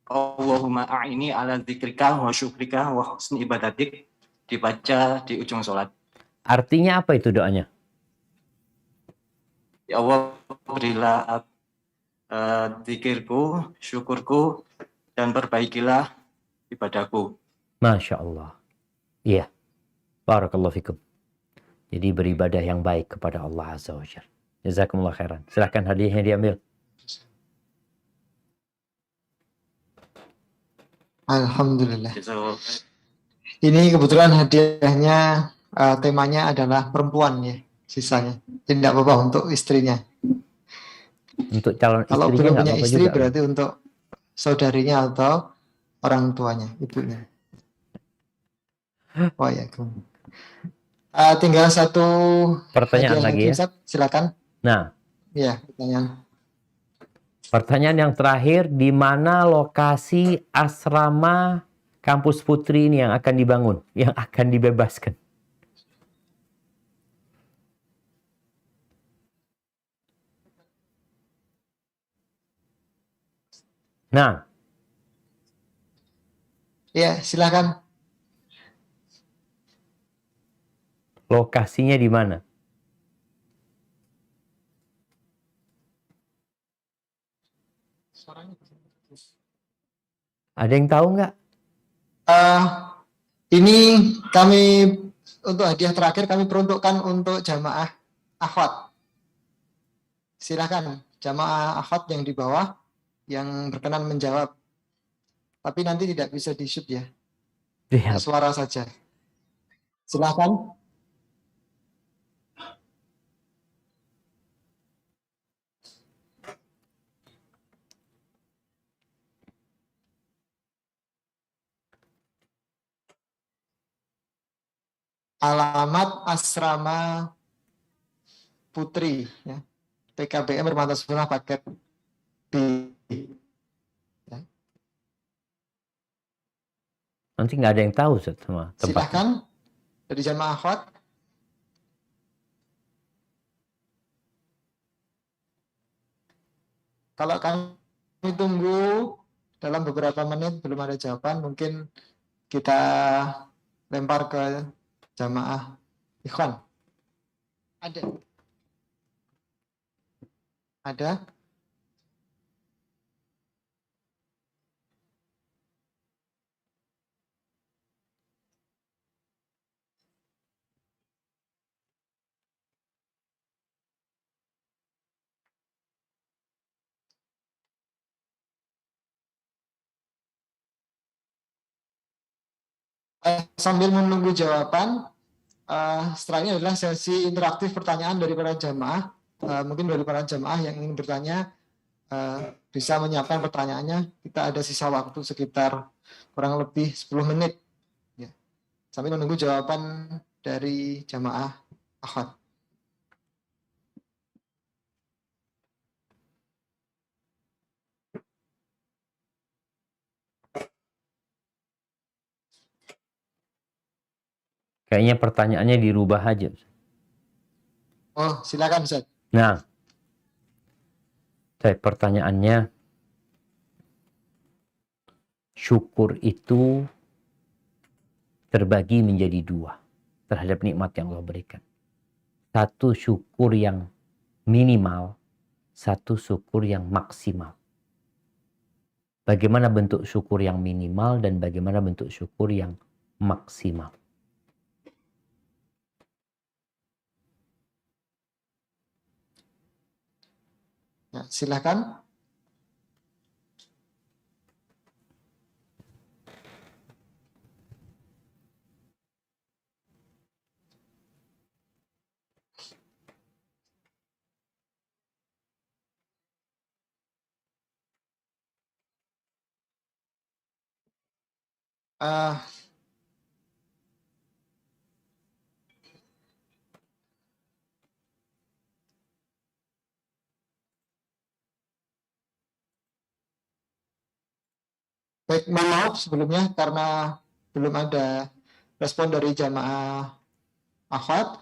Allahumma a'ini ala dzikrika wa syukrika wa husni ibadatik, dibaca di ujung sholat. Artinya apa itu doanya? Ya Allah, berilah zikirku, syukurku, dan perbaikilah ibadahku. Masya Allah. Iya. Barakallahu fikum. Jadi beribadah yang baik kepada Allah Azza wa Jalla. Jazakumullah khairan. Silahkan hadiahnya diambil. Alhamdulillah. Jazakallah. Ini kebetulan hadiahnya temanya adalah perempuan ya, sisanya. Tidak apa-apa untuk istrinya. Untuk calon Kalau istrinya belum nggak punya apa-apa istri juga. berarti untuk saudarinya atau orang tuanya, ibunya. Oh ya, tinggal satu Pertanyaan hadiah lagi ya. Ustaz. Silakan. Nah, Ya, pertanyaan. pertanyaan yang terakhir, di mana lokasi asrama kampus Putri ini yang akan dibangun, yang akan dibebaskan? Nah, Ya, silakan. lokasinya di mana? Ada yang tahu nggak? Eh, ini kami untuk hadiah terakhir kami peruntukkan untuk jamaah akhwat. Silakan jamaah akhwat yang di bawah yang berkenan menjawab. Tapi nanti tidak bisa di-shoot ya. Lihat. Suara saja. Silakan. Alamat asrama Putri ya. PKBM Permata Sunnah paket B. Ya. Nanti nggak ada yang tahu Ustaz, sama tempatnya. Silakan dari jamaah akhwat. Kalau kami tunggu dalam beberapa menit belum ada jawaban, mungkin kita lempar ke jamaah ikhwan. Ada? Ada? Sambil menunggu jawaban, setelah ini adalah sesi interaktif pertanyaan dari para jamaah. Mungkin dari para jamaah yang ingin bertanya bisa menyiapkan pertanyaannya. Kita ada sisa waktu sekitar kurang lebih 10 menit. Ya. Sambil menunggu jawaban dari jamaah akhwat. Kayaknya pertanyaannya dirubah aja. Oh, silakan Ustaz. Nah, pertanyaannya, syukur itu terbagi menjadi dua terhadap nikmat yang Allah berikan. Satu syukur yang minimal, satu syukur yang maksimal. Bagaimana bentuk syukur yang minimal dan bagaimana bentuk syukur yang maksimal? Ya, silakan. Baik, mohon maaf sebelumnya karena belum ada respon dari jamaah akhwat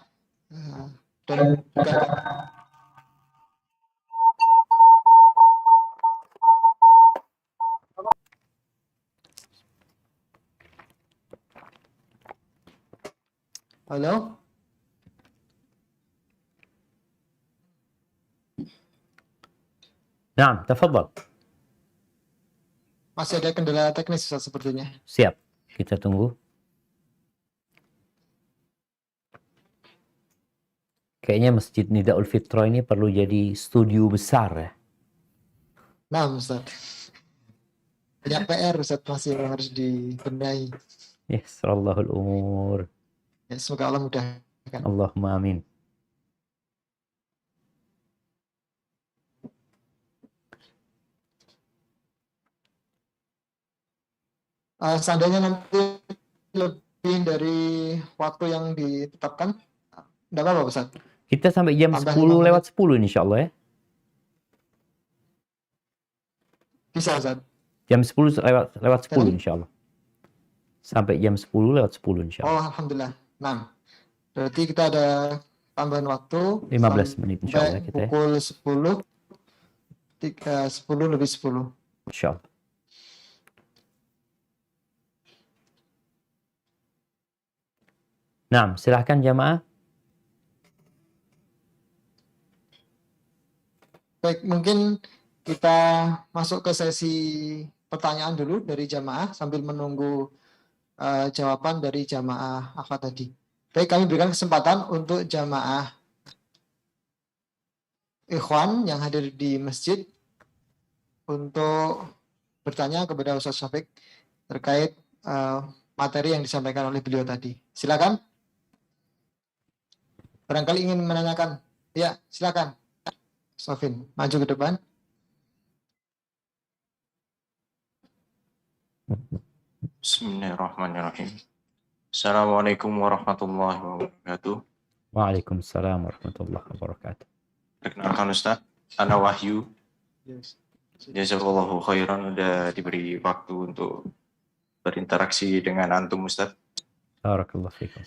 dan juga halo. Nah, tafadhal. Masih ada kendala teknis Ustaz, sepertinya. Siap, kita tunggu. Kayaknya Masjid Nidaul Fitra ini perlu jadi studio besar ya. Nah, Ustaz. Banyak PR, Ustaz, masih yang harus dibenahi. Yassarallahul umur. Ya, semoga Allah mudahkan. Allahumma amin. Seandainya nanti lebih dari waktu yang ditetapkan, enggak apa-apa, Ustaz. Kita sampai jam Tambah 10 5 lewat 10 insyaallah ya. Bisa, Ustaz. Jam 10 lewat 10 Jadi? insyaallah. Sampai jam 10 lewat 10 insyaallah. Oh, alhamdulillah. Nah, berarti kita ada tambahan waktu 15 menit sampai insyaallah kita ya. pukul 10 lebih 10. Insyaallah. Nah, silahkan jamaah. Baik, mungkin kita masuk ke sesi pertanyaan dulu dari jamaah sambil menunggu jawaban dari jamaah akhwat tadi. Baik, kami berikan kesempatan untuk jamaah ikhwan yang hadir di masjid untuk bertanya kepada Ustaz Syafiq terkait materi yang disampaikan oleh beliau tadi. Silakan. Barangkali ingin menanyakan. Ya, silakan. Sofin, maju ke depan. Bismillahirrahmanirrahim. Assalamualaikum warahmatullahi wabarakatuh. Waalaikumsalam warahmatullahi wabarakatuh. Perkenalkan Ustaz, Ana Wahyu. Jazakallahu khairan udah diberi waktu untuk berinteraksi dengan antum Ustaz. Barakallahu fikum.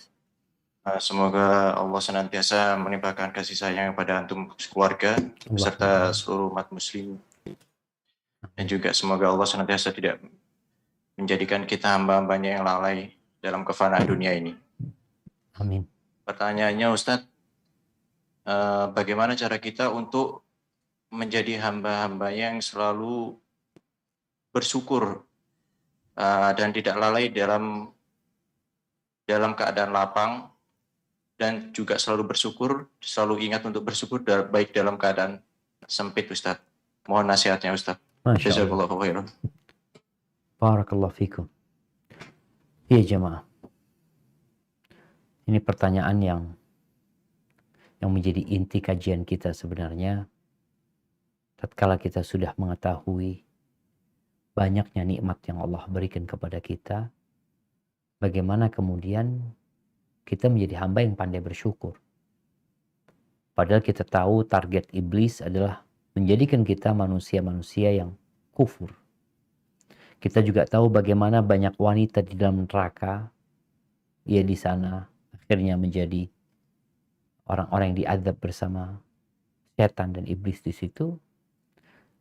Semoga Allah senantiasa menimpakan kasih sayang pada antum keluarga beserta seluruh umat muslim. Dan juga semoga Allah senantiasa tidak menjadikan kita hamba-hambanya yang lalai dalam kefanaan dunia ini. Amin. Pertanyaannya Ustadz, bagaimana cara kita untuk menjadi hamba-hamba yang selalu bersyukur dan tidak lalai dalam keadaan lapang, dan juga selalu bersyukur, selalu ingat untuk bersyukur baik dalam keadaan sempit Ustadz. Mohon nasihatnya Ustadz. Masya Allah. Jazakallahu khairan. Barakallahu fikum. Iya jemaah. Ini pertanyaan yang menjadi inti kajian kita sebenarnya. Tatkala kita sudah mengetahui banyaknya nikmat yang Allah berikan kepada kita, bagaimana kemudian kita menjadi hamba yang pandai bersyukur. Padahal kita tahu target iblis adalah menjadikan kita manusia-manusia yang kufur. Kita juga tahu bagaimana banyak wanita di dalam neraka, ia di sana akhirnya menjadi orang-orang yang diazab bersama setan dan iblis di situ.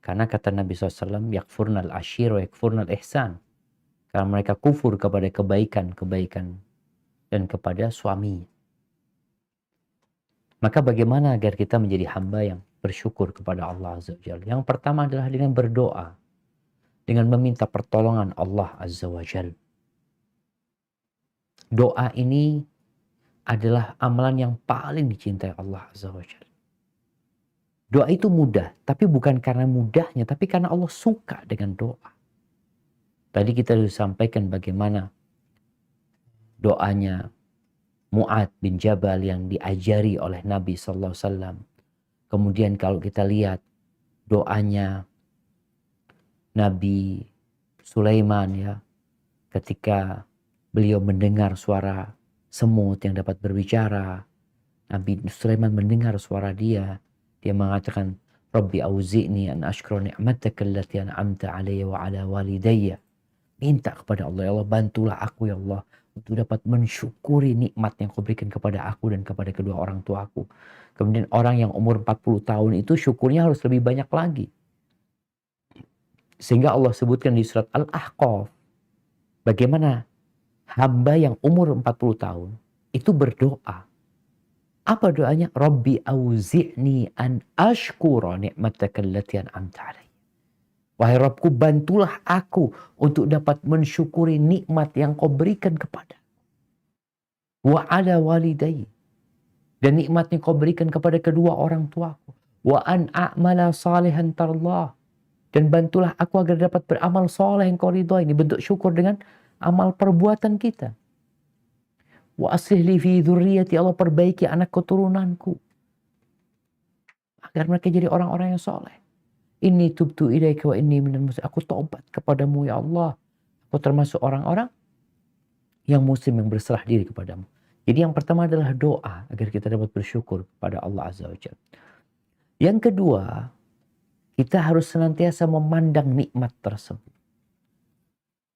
Karena kata Nabi SAW, yakfurnal ashir wa yakfurnal ihsan. Karena mereka kufur kepada kebaikan-kebaikan dan kepada suami. Maka bagaimana agar kita menjadi hamba yang bersyukur kepada Allah Azza wa Jalla? Yang pertama adalah dengan berdoa, dengan meminta pertolongan Allah Azza wa Jalla. Doa ini adalah amalan yang paling dicintai Allah Azza wa Jalla. Doa itu mudah, tapi bukan karena mudahnya, tapi karena Allah suka dengan doa. Tadi kita sudah sampaikan bagaimana doanya Mu'ad bin Jabal yang diajari oleh Nabi SAW. Kemudian kalau kita lihat doanya Nabi Sulaiman ya, ketika beliau mendengar suara semut yang dapat berbicara, Nabi Sulaiman mendengar suara dia mengatakan, Rabbi auzi'ni an ashkura ni'mataka allati an'amta alayya wa ala walidayya. Minta kepada Allah, ya Allah bantulah aku ya Allah untuk dapat mensyukuri nikmat yang kau berikan kepada aku dan kepada kedua orang tuaku. Kemudian orang yang umur 40 tahun itu syukurnya harus lebih banyak lagi. Sehingga Allah sebutkan di surat Al-Ahqaf, bagaimana hamba yang umur 40 tahun itu berdoa. Apa doanya? Rabbi auzi'ni an ashkura ni'mataka allati an'amta alayya. Wahai Rabbku, bantulah aku untuk dapat mensyukuri nikmat yang kau berikan kepada wa ala walidayya, Dan nikmatnya kau berikan kepada kedua orang tuaku. Wa an a'mala salihan tarlah. Dan bantulah aku agar dapat beramal soleh yang kau ridhoi. Ini bentuk syukur dengan amal perbuatan kita. Wa aslih li fi dzurriyyati, Allah perbaiki anak keturunanku. Agar mereka jadi orang-orang yang soleh. Inni tubtu ilaika wa inni minal muslimin. Aku taubat kepadamu ya Allah. Aku termasuk orang-orang yang muslim yang berserah diri kepadamu. Jadi yang pertama adalah doa agar kita dapat bersyukur kepada Allah Azza wa Jalla. Yang kedua, kita harus senantiasa memandang nikmat tersebut.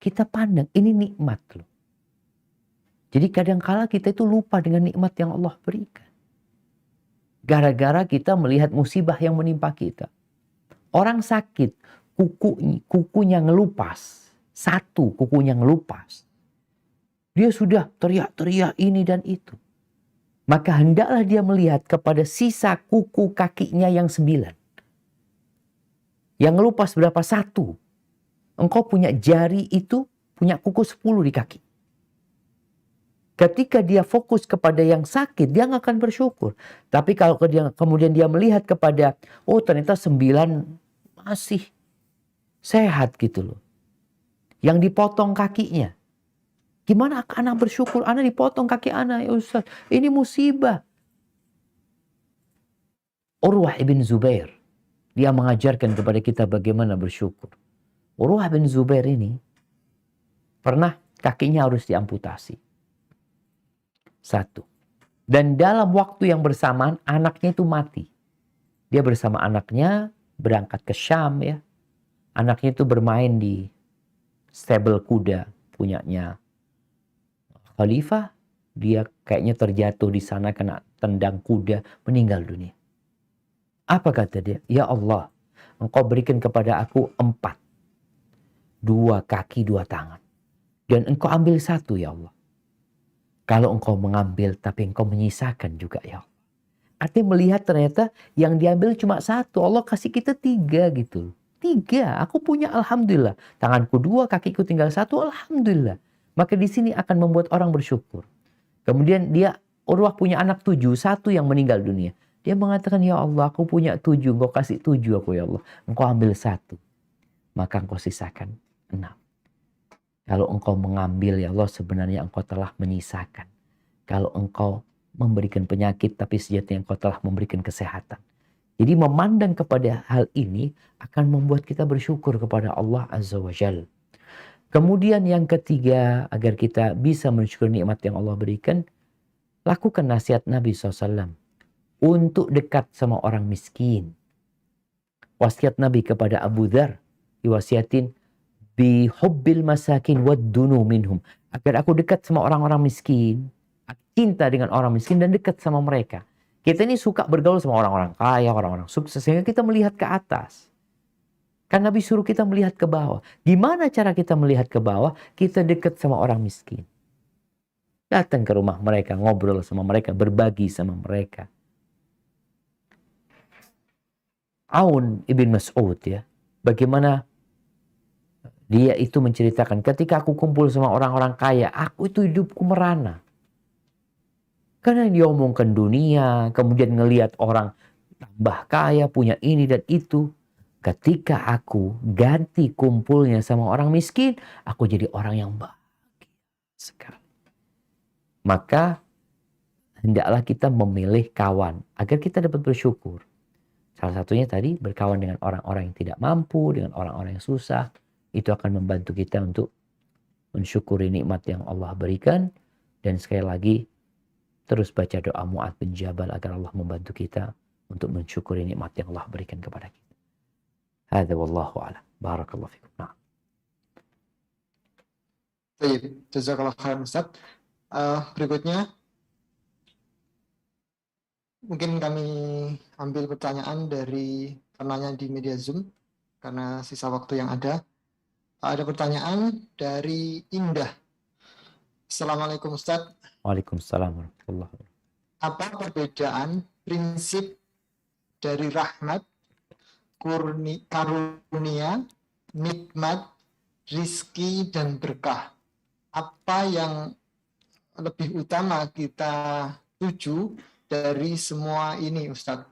Kita pandang, ini nikmat loh. Jadi kadangkala kita itu lupa dengan nikmat yang Allah berikan. Gara-gara kita melihat musibah yang menimpa kita. Orang sakit, kukunya ngelupas. Satu kukunya ngelupas. Dia sudah teriak-teriak ini dan itu. Maka hendaklah dia melihat kepada sisa kuku kakinya yang 9. Yang ngelupas berapa? 1. Engkau punya jari itu, punya kuku 10 di kaki. Ketika dia fokus kepada yang sakit, dia nggak akan bersyukur. Tapi kalau kemudian dia melihat kepada, oh ternyata 9 masih sehat gitu loh. Yang dipotong kakinya. Gimana anak bersyukur? Anak dipotong kaki anak, ya Ustaz. Ini musibah. Urwah ibn Zubair. Dia mengajarkan kepada kita bagaimana bersyukur. Urwah bin Zubair ini pernah kakinya harus diamputasi. 1. Dan dalam waktu yang bersamaan anaknya itu mati. Dia bersama anaknya berangkat ke Syam ya. Anaknya itu bermain di stable kuda punyanya Khalifah. Dia kayaknya terjatuh di sana kena tendang kuda, meninggal dunia. Apa kata dia? Ya Allah, Engkau berikan kepada aku 4. 2 kaki, 2 tangan. Dan Engkau ambil 1 ya Allah. Kalau Engkau mengambil tapi Engkau menyisakan juga ya Allah. Artinya melihat ternyata yang diambil cuma 1. Allah kasih kita 3 gitu. 3. Aku punya alhamdulillah. Tanganku 2, kakiku tinggal 1, alhamdulillah. Maka di sini akan membuat orang bersyukur. Kemudian Urwah punya anak 7, 1 yang meninggal dunia. Dia mengatakan, ya Allah, aku punya 7, Engkau kasih 7 aku ya Allah. Engkau ambil 1. Maka Engkau sisakan 6. Kalau Engkau mengambil ya Allah, sebenarnya Engkau telah menyisakan. Kalau Engkau memberikan penyakit, tapi sejatinya Engkau telah memberikan kesehatan. Jadi memandang kepada hal ini akan membuat kita bersyukur kepada Allah Azza wa Jalla. Kemudian yang ketiga, agar kita bisa mensyukuri nikmat yang Allah berikan, lakukan nasihat Nabi SAW untuk dekat sama orang miskin. Wasiat Nabi kepada Abu Dzar, diwasiatin bihubbil masakin waddunu minhum. Agar aku dekat sama orang-orang miskin, cinta dengan orang miskin dan dekat sama mereka. Kita ini suka bergaul sama orang-orang kaya, orang-orang sukses, sehingga kita melihat ke atas. Kan Nabi suruh kita melihat ke bawah. Gimana cara kita melihat ke bawah? Kita dekat sama orang miskin. Datang ke rumah mereka, ngobrol sama mereka, berbagi sama mereka. Aun ibn Mas'ud ya, bagaimana dia itu menceritakan, ketika aku kumpul sama orang-orang kaya, aku itu hidupku merana. Karena dia omongkan dunia, kemudian ngelihat orang tambah kaya, punya ini dan itu. Ketika aku ganti kumpulnya sama orang miskin, aku jadi orang yang bahagia sekali. Maka hendaklah kita memilih kawan agar kita dapat bersyukur. Salah satunya tadi berkawan dengan orang-orang yang tidak mampu, dengan orang-orang yang susah. Itu akan membantu kita untuk mensyukuri nikmat yang Allah berikan. Dan sekali lagi, terus baca doa Mu'adz bin Jabal agar Allah membantu kita untuk mensyukuri nikmat yang Allah berikan kepada kita. Hadza wallahu a'lam. Barakallahu fikum. Nah. Baik, jazakallah khairan Ustaz. Berikutnya mungkin kami ambil pertanyaan dari penanya di media Zoom karena sisa waktu yang ada. Ada pertanyaan dari Indah. Assalamualaikum Ustaz. Waalaikumsalam warahmatullahi wabarakatuh. Apa perbedaan prinsip dari rahmat, karunia, nikmat, rizki, dan berkah? Apa yang lebih utama kita tuju dari semua ini, Ustadz?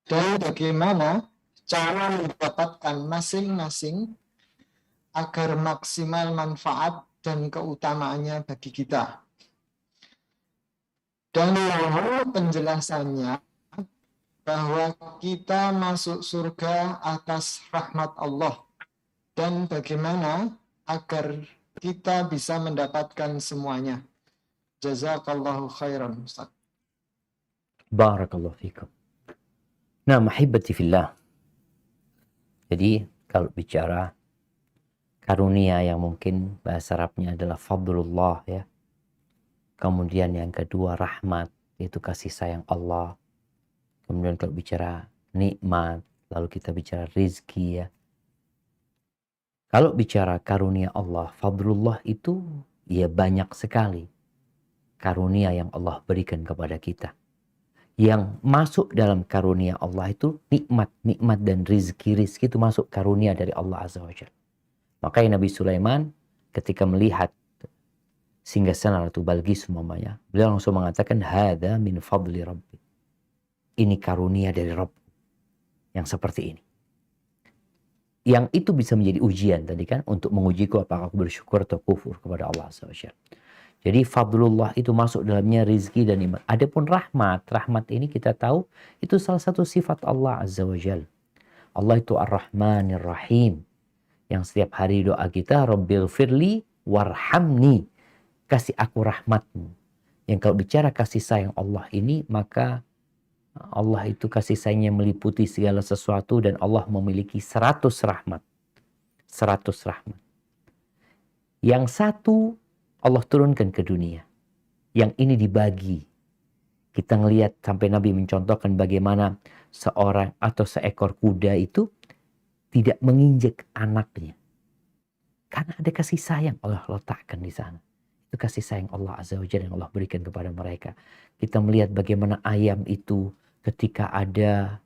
Dan bagaimana cara mendapatkan masing-masing agar maksimal manfaat dan keutamaannya bagi kita? Dan mohon penjelasannya bahwa kita masuk surga atas rahmat Allah, dan bagaimana agar kita bisa mendapatkan semuanya. Jazakallahu khairan, Ustaz. Barakallahu fikum. Nah, mahibati fillah. Jadi kalau bicara karunia yang mungkin bahasa Arabnya adalah fadlullah ya. Kemudian yang kedua rahmat, itu kasih sayang Allah. Kemudian kalau bicara nikmat, lalu kita bicara rizki ya. Kalau bicara karunia Allah, fadlullah itu ya banyak sekali karunia yang Allah berikan kepada kita. Yang masuk dalam karunia Allah itu nikmat dan rizki itu masuk karunia dari Allah Azza wa Jalla. Makanya Nabi Sulaiman ketika melihat singgasana Ratu Balqis umpamanya, beliau langsung mengatakan hadza min fadli rabbi. Ini karunia dari Rabb yang seperti ini. Yang itu bisa menjadi ujian tadi kan, untuk mengujiku apakah aku bersyukur atau kufur kepada Allah Azza wa Jalla. Jadi fadlullah itu masuk dalamnya rizki dan nikmat. Adapun rahmat ini kita tahu itu salah satu sifat Allah Azza wa Jalla. Allah itu Ar-Rahmanir Rahim. Yang setiap hari doa kita, Rabbil firli warhamni. Kasih aku rahmatmu. Yang kalau bicara kasih sayang Allah ini, maka Allah itu kasih sayangnya meliputi segala sesuatu, dan Allah memiliki 100 rahmat. 100 rahmat. Yang satu Allah turunkan ke dunia. Yang ini dibagi. Kita ngelihat sampai Nabi mencontohkan bagaimana seorang atau seekor kuda itu tidak menginjak anaknya. Karena ada kasih sayang Allah letakkan di sana. Itu kasih sayang Allah Azza wa Jalla yang Allah berikan kepada mereka. Kita melihat bagaimana ayam itu ketika ada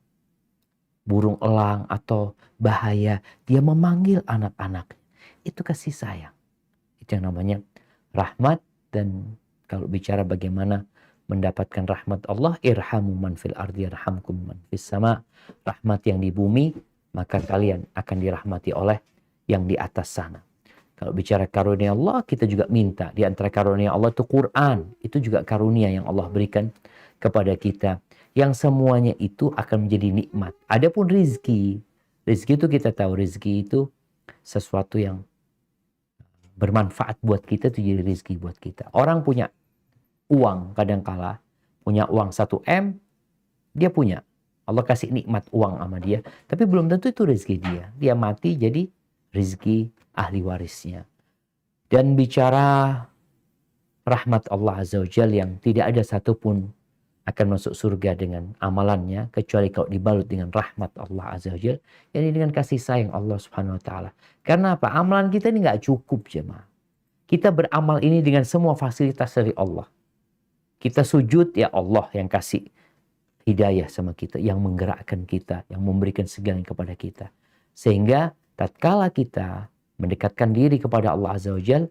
burung elang atau bahaya, dia memanggil anak-anaknya. Itu kasih sayang. Itu yang namanya rahmat. Dan kalau bicara bagaimana mendapatkan rahmat Allah, irhamu man fil ardi yarhamkum man fis sama. Rahmat yang di bumi, maka kalian akan dirahmati oleh yang di atas sana. Kalau bicara karunia Allah, kita juga minta. Di antara karunia Allah itu Quran. Itu juga karunia yang Allah berikan kepada kita. Yang semuanya itu akan menjadi nikmat. Adapun rizki. Rizki itu kita tahu. Rizki itu sesuatu yang bermanfaat buat kita, itu jadi rizki buat kita. Orang punya uang kadangkala. Punya uang 1M. Dia punya. Allah kasih nikmat uang sama dia. Tapi belum tentu itu rizki dia. Dia mati jadi rizki ahli warisnya. Dan bicara rahmat Allah Azza wa Jalla yang tidak ada satupun akan masuk surga dengan amalannya, kecuali kalau dibalut dengan rahmat Allah Azza wa Jalla, yakni dengan kasih sayang Allah Subhanahu wa Ta'ala. Karena apa? Amalan kita ini nggak cukup, jemaah. Kita beramal ini dengan semua fasilitas dari Allah. Kita sujud, ya Allah yang kasih hidayah sama kita, yang menggerakkan kita, yang memberikan segalanya kepada kita. Sehingga tatkala kita mendekatkan diri kepada Allah Azza wa Jalla,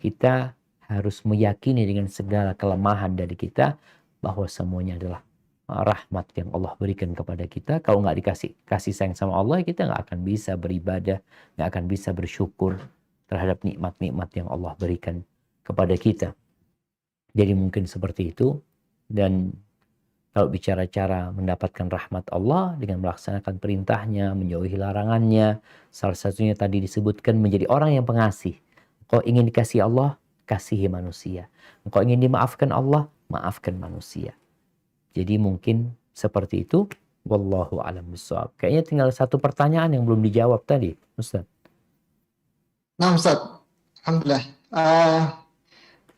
kita harus meyakini dengan segala kelemahan dari kita bahwa semuanya adalah rahmat yang Allah berikan kepada kita. Kalau nggak dikasih kasih sayang sama Allah, kita nggak akan bisa beribadah, nggak akan bisa bersyukur terhadap nikmat-nikmat yang Allah berikan kepada kita. Jadi mungkin seperti itu. Dan kalau bicara cara mendapatkan rahmat Allah dengan melaksanakan perintahnya, menjauhi larangannya, salah satunya tadi disebutkan menjadi orang yang pengasih. Engkau ingin dikasihi Allah, kasihi manusia. Engkau ingin dimaafkan Allah, maafkan manusia. Jadi mungkin seperti itu. Wallahu a'lam bishawab. Kayaknya tinggal satu pertanyaan yang belum dijawab tadi, Ustaz. Nah, Ustaz, alhamdulillah.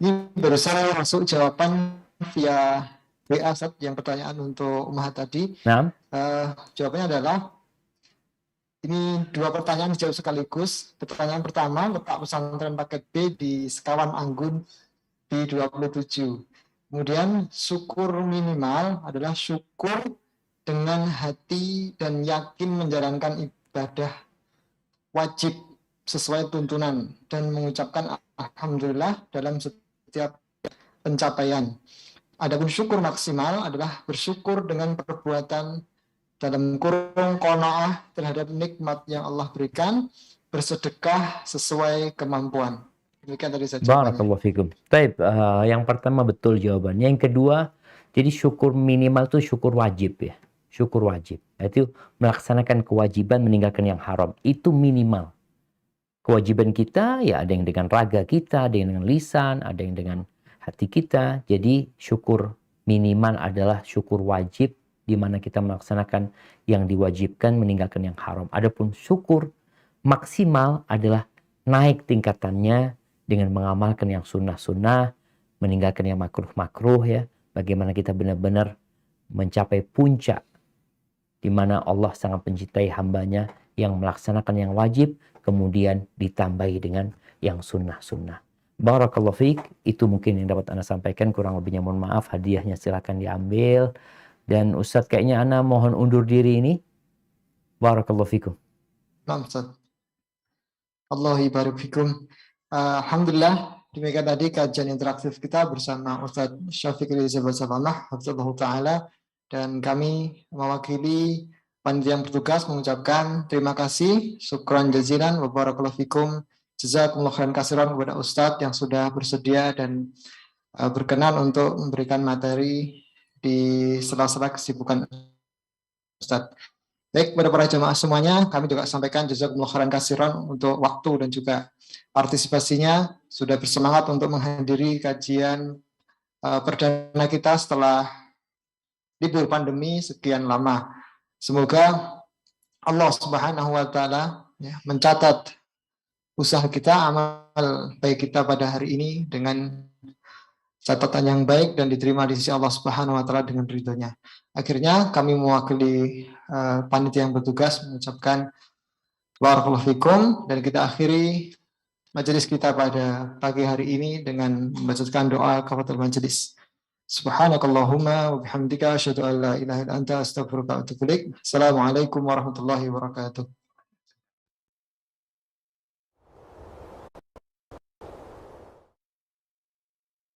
Ini barusan masuk jawaban via WA, Ustaz, yang pertanyaan untuk Ummahat tadi. Nah, Jawabannya adalah, ini dua pertanyaan dijawab sekaligus. Pertanyaan pertama, letak pesantren paket B di Sekawan Anggun di 27. Kemudian syukur minimal adalah syukur dengan hati dan yakin menjalankan ibadah wajib sesuai tuntunan dan mengucapkan alhamdulillah dalam setiap pencapaian. Adapun syukur maksimal adalah bersyukur dengan perbuatan dalam kurung qanaah terhadap nikmat yang Allah berikan, bersedekah sesuai kemampuan. Demikian tadi saya jawabannya. Barakallahu fikum. Taib, yang pertama betul jawabannya. Yang kedua, jadi syukur minimal itu syukur wajib ya. Syukur wajib. Itu melaksanakan kewajiban, meninggalkan yang haram. Itu minimal. Kewajiban kita ya ada yang dengan raga kita, ada yang dengan lisan, ada yang dengan hati kita. Jadi syukur minimal adalah syukur wajib di mana kita melaksanakan yang diwajibkan, meninggalkan yang haram. Adapun syukur maksimal adalah naik tingkatannya dengan mengamalkan yang sunnah-sunnah, meninggalkan yang makruh-makruh ya. Bagaimana kita benar-benar mencapai puncak di mana Allah sangat mencintai hambanya yang melaksanakan yang wajib, kemudian ditambahi dengan yang sunnah-sunnah. Barakallahu fiik, itu mungkin yang dapat Anda sampaikan, kurang lebihnya mohon maaf, hadiahnya silakan diambil. Dan Ustadz kayaknya Ana mohon undur diri ini. Barakallahu fikum. Nah, Ustaz. Allah barik fikum. Alhamdulillah, demikian tadi kajian interaktif kita bersama Ustadz Syafiqul Sabah, Hafizahullah Ta'ala, dan kami mewakili panitia yang bertugas mengucapkan terima kasih, syukran jazilan, wa barakallahu fikum, jazakumullah khairan katsiran kepada Ustadz yang sudah bersedia dan berkenan untuk memberikan materi di sela-sela kesibukan Ustadz. Baik, kepada para jemaah semuanya, kami juga sampaikan jazakumullah khairan katsiran untuk waktu dan juga partisipasinya, sudah bersemangat untuk menghadiri kajian perdana kita setelah libur pandemi sekian lama. Semoga Allah Subhanahu wa Ta'ala ya, mencatat usaha kita, amal baik kita pada hari ini dengan catatan yang baik dan diterima di sisi Allah Subhanahu wa Ta'ala dengan ridhonya. Akhirnya kami mewakili panitia yang bertugas mengucapkan barakallahu fikum, dan kita akhiri majelis kita pada pagi hari ini dengan membacakan doa kafaratul majelis. Subhanakallahumma wa bihamdika asyhadu an la ilaha illa anta astaghfiruka wa atubu ilaik. Assalamualaikum warahmatullahi wabarakatuh.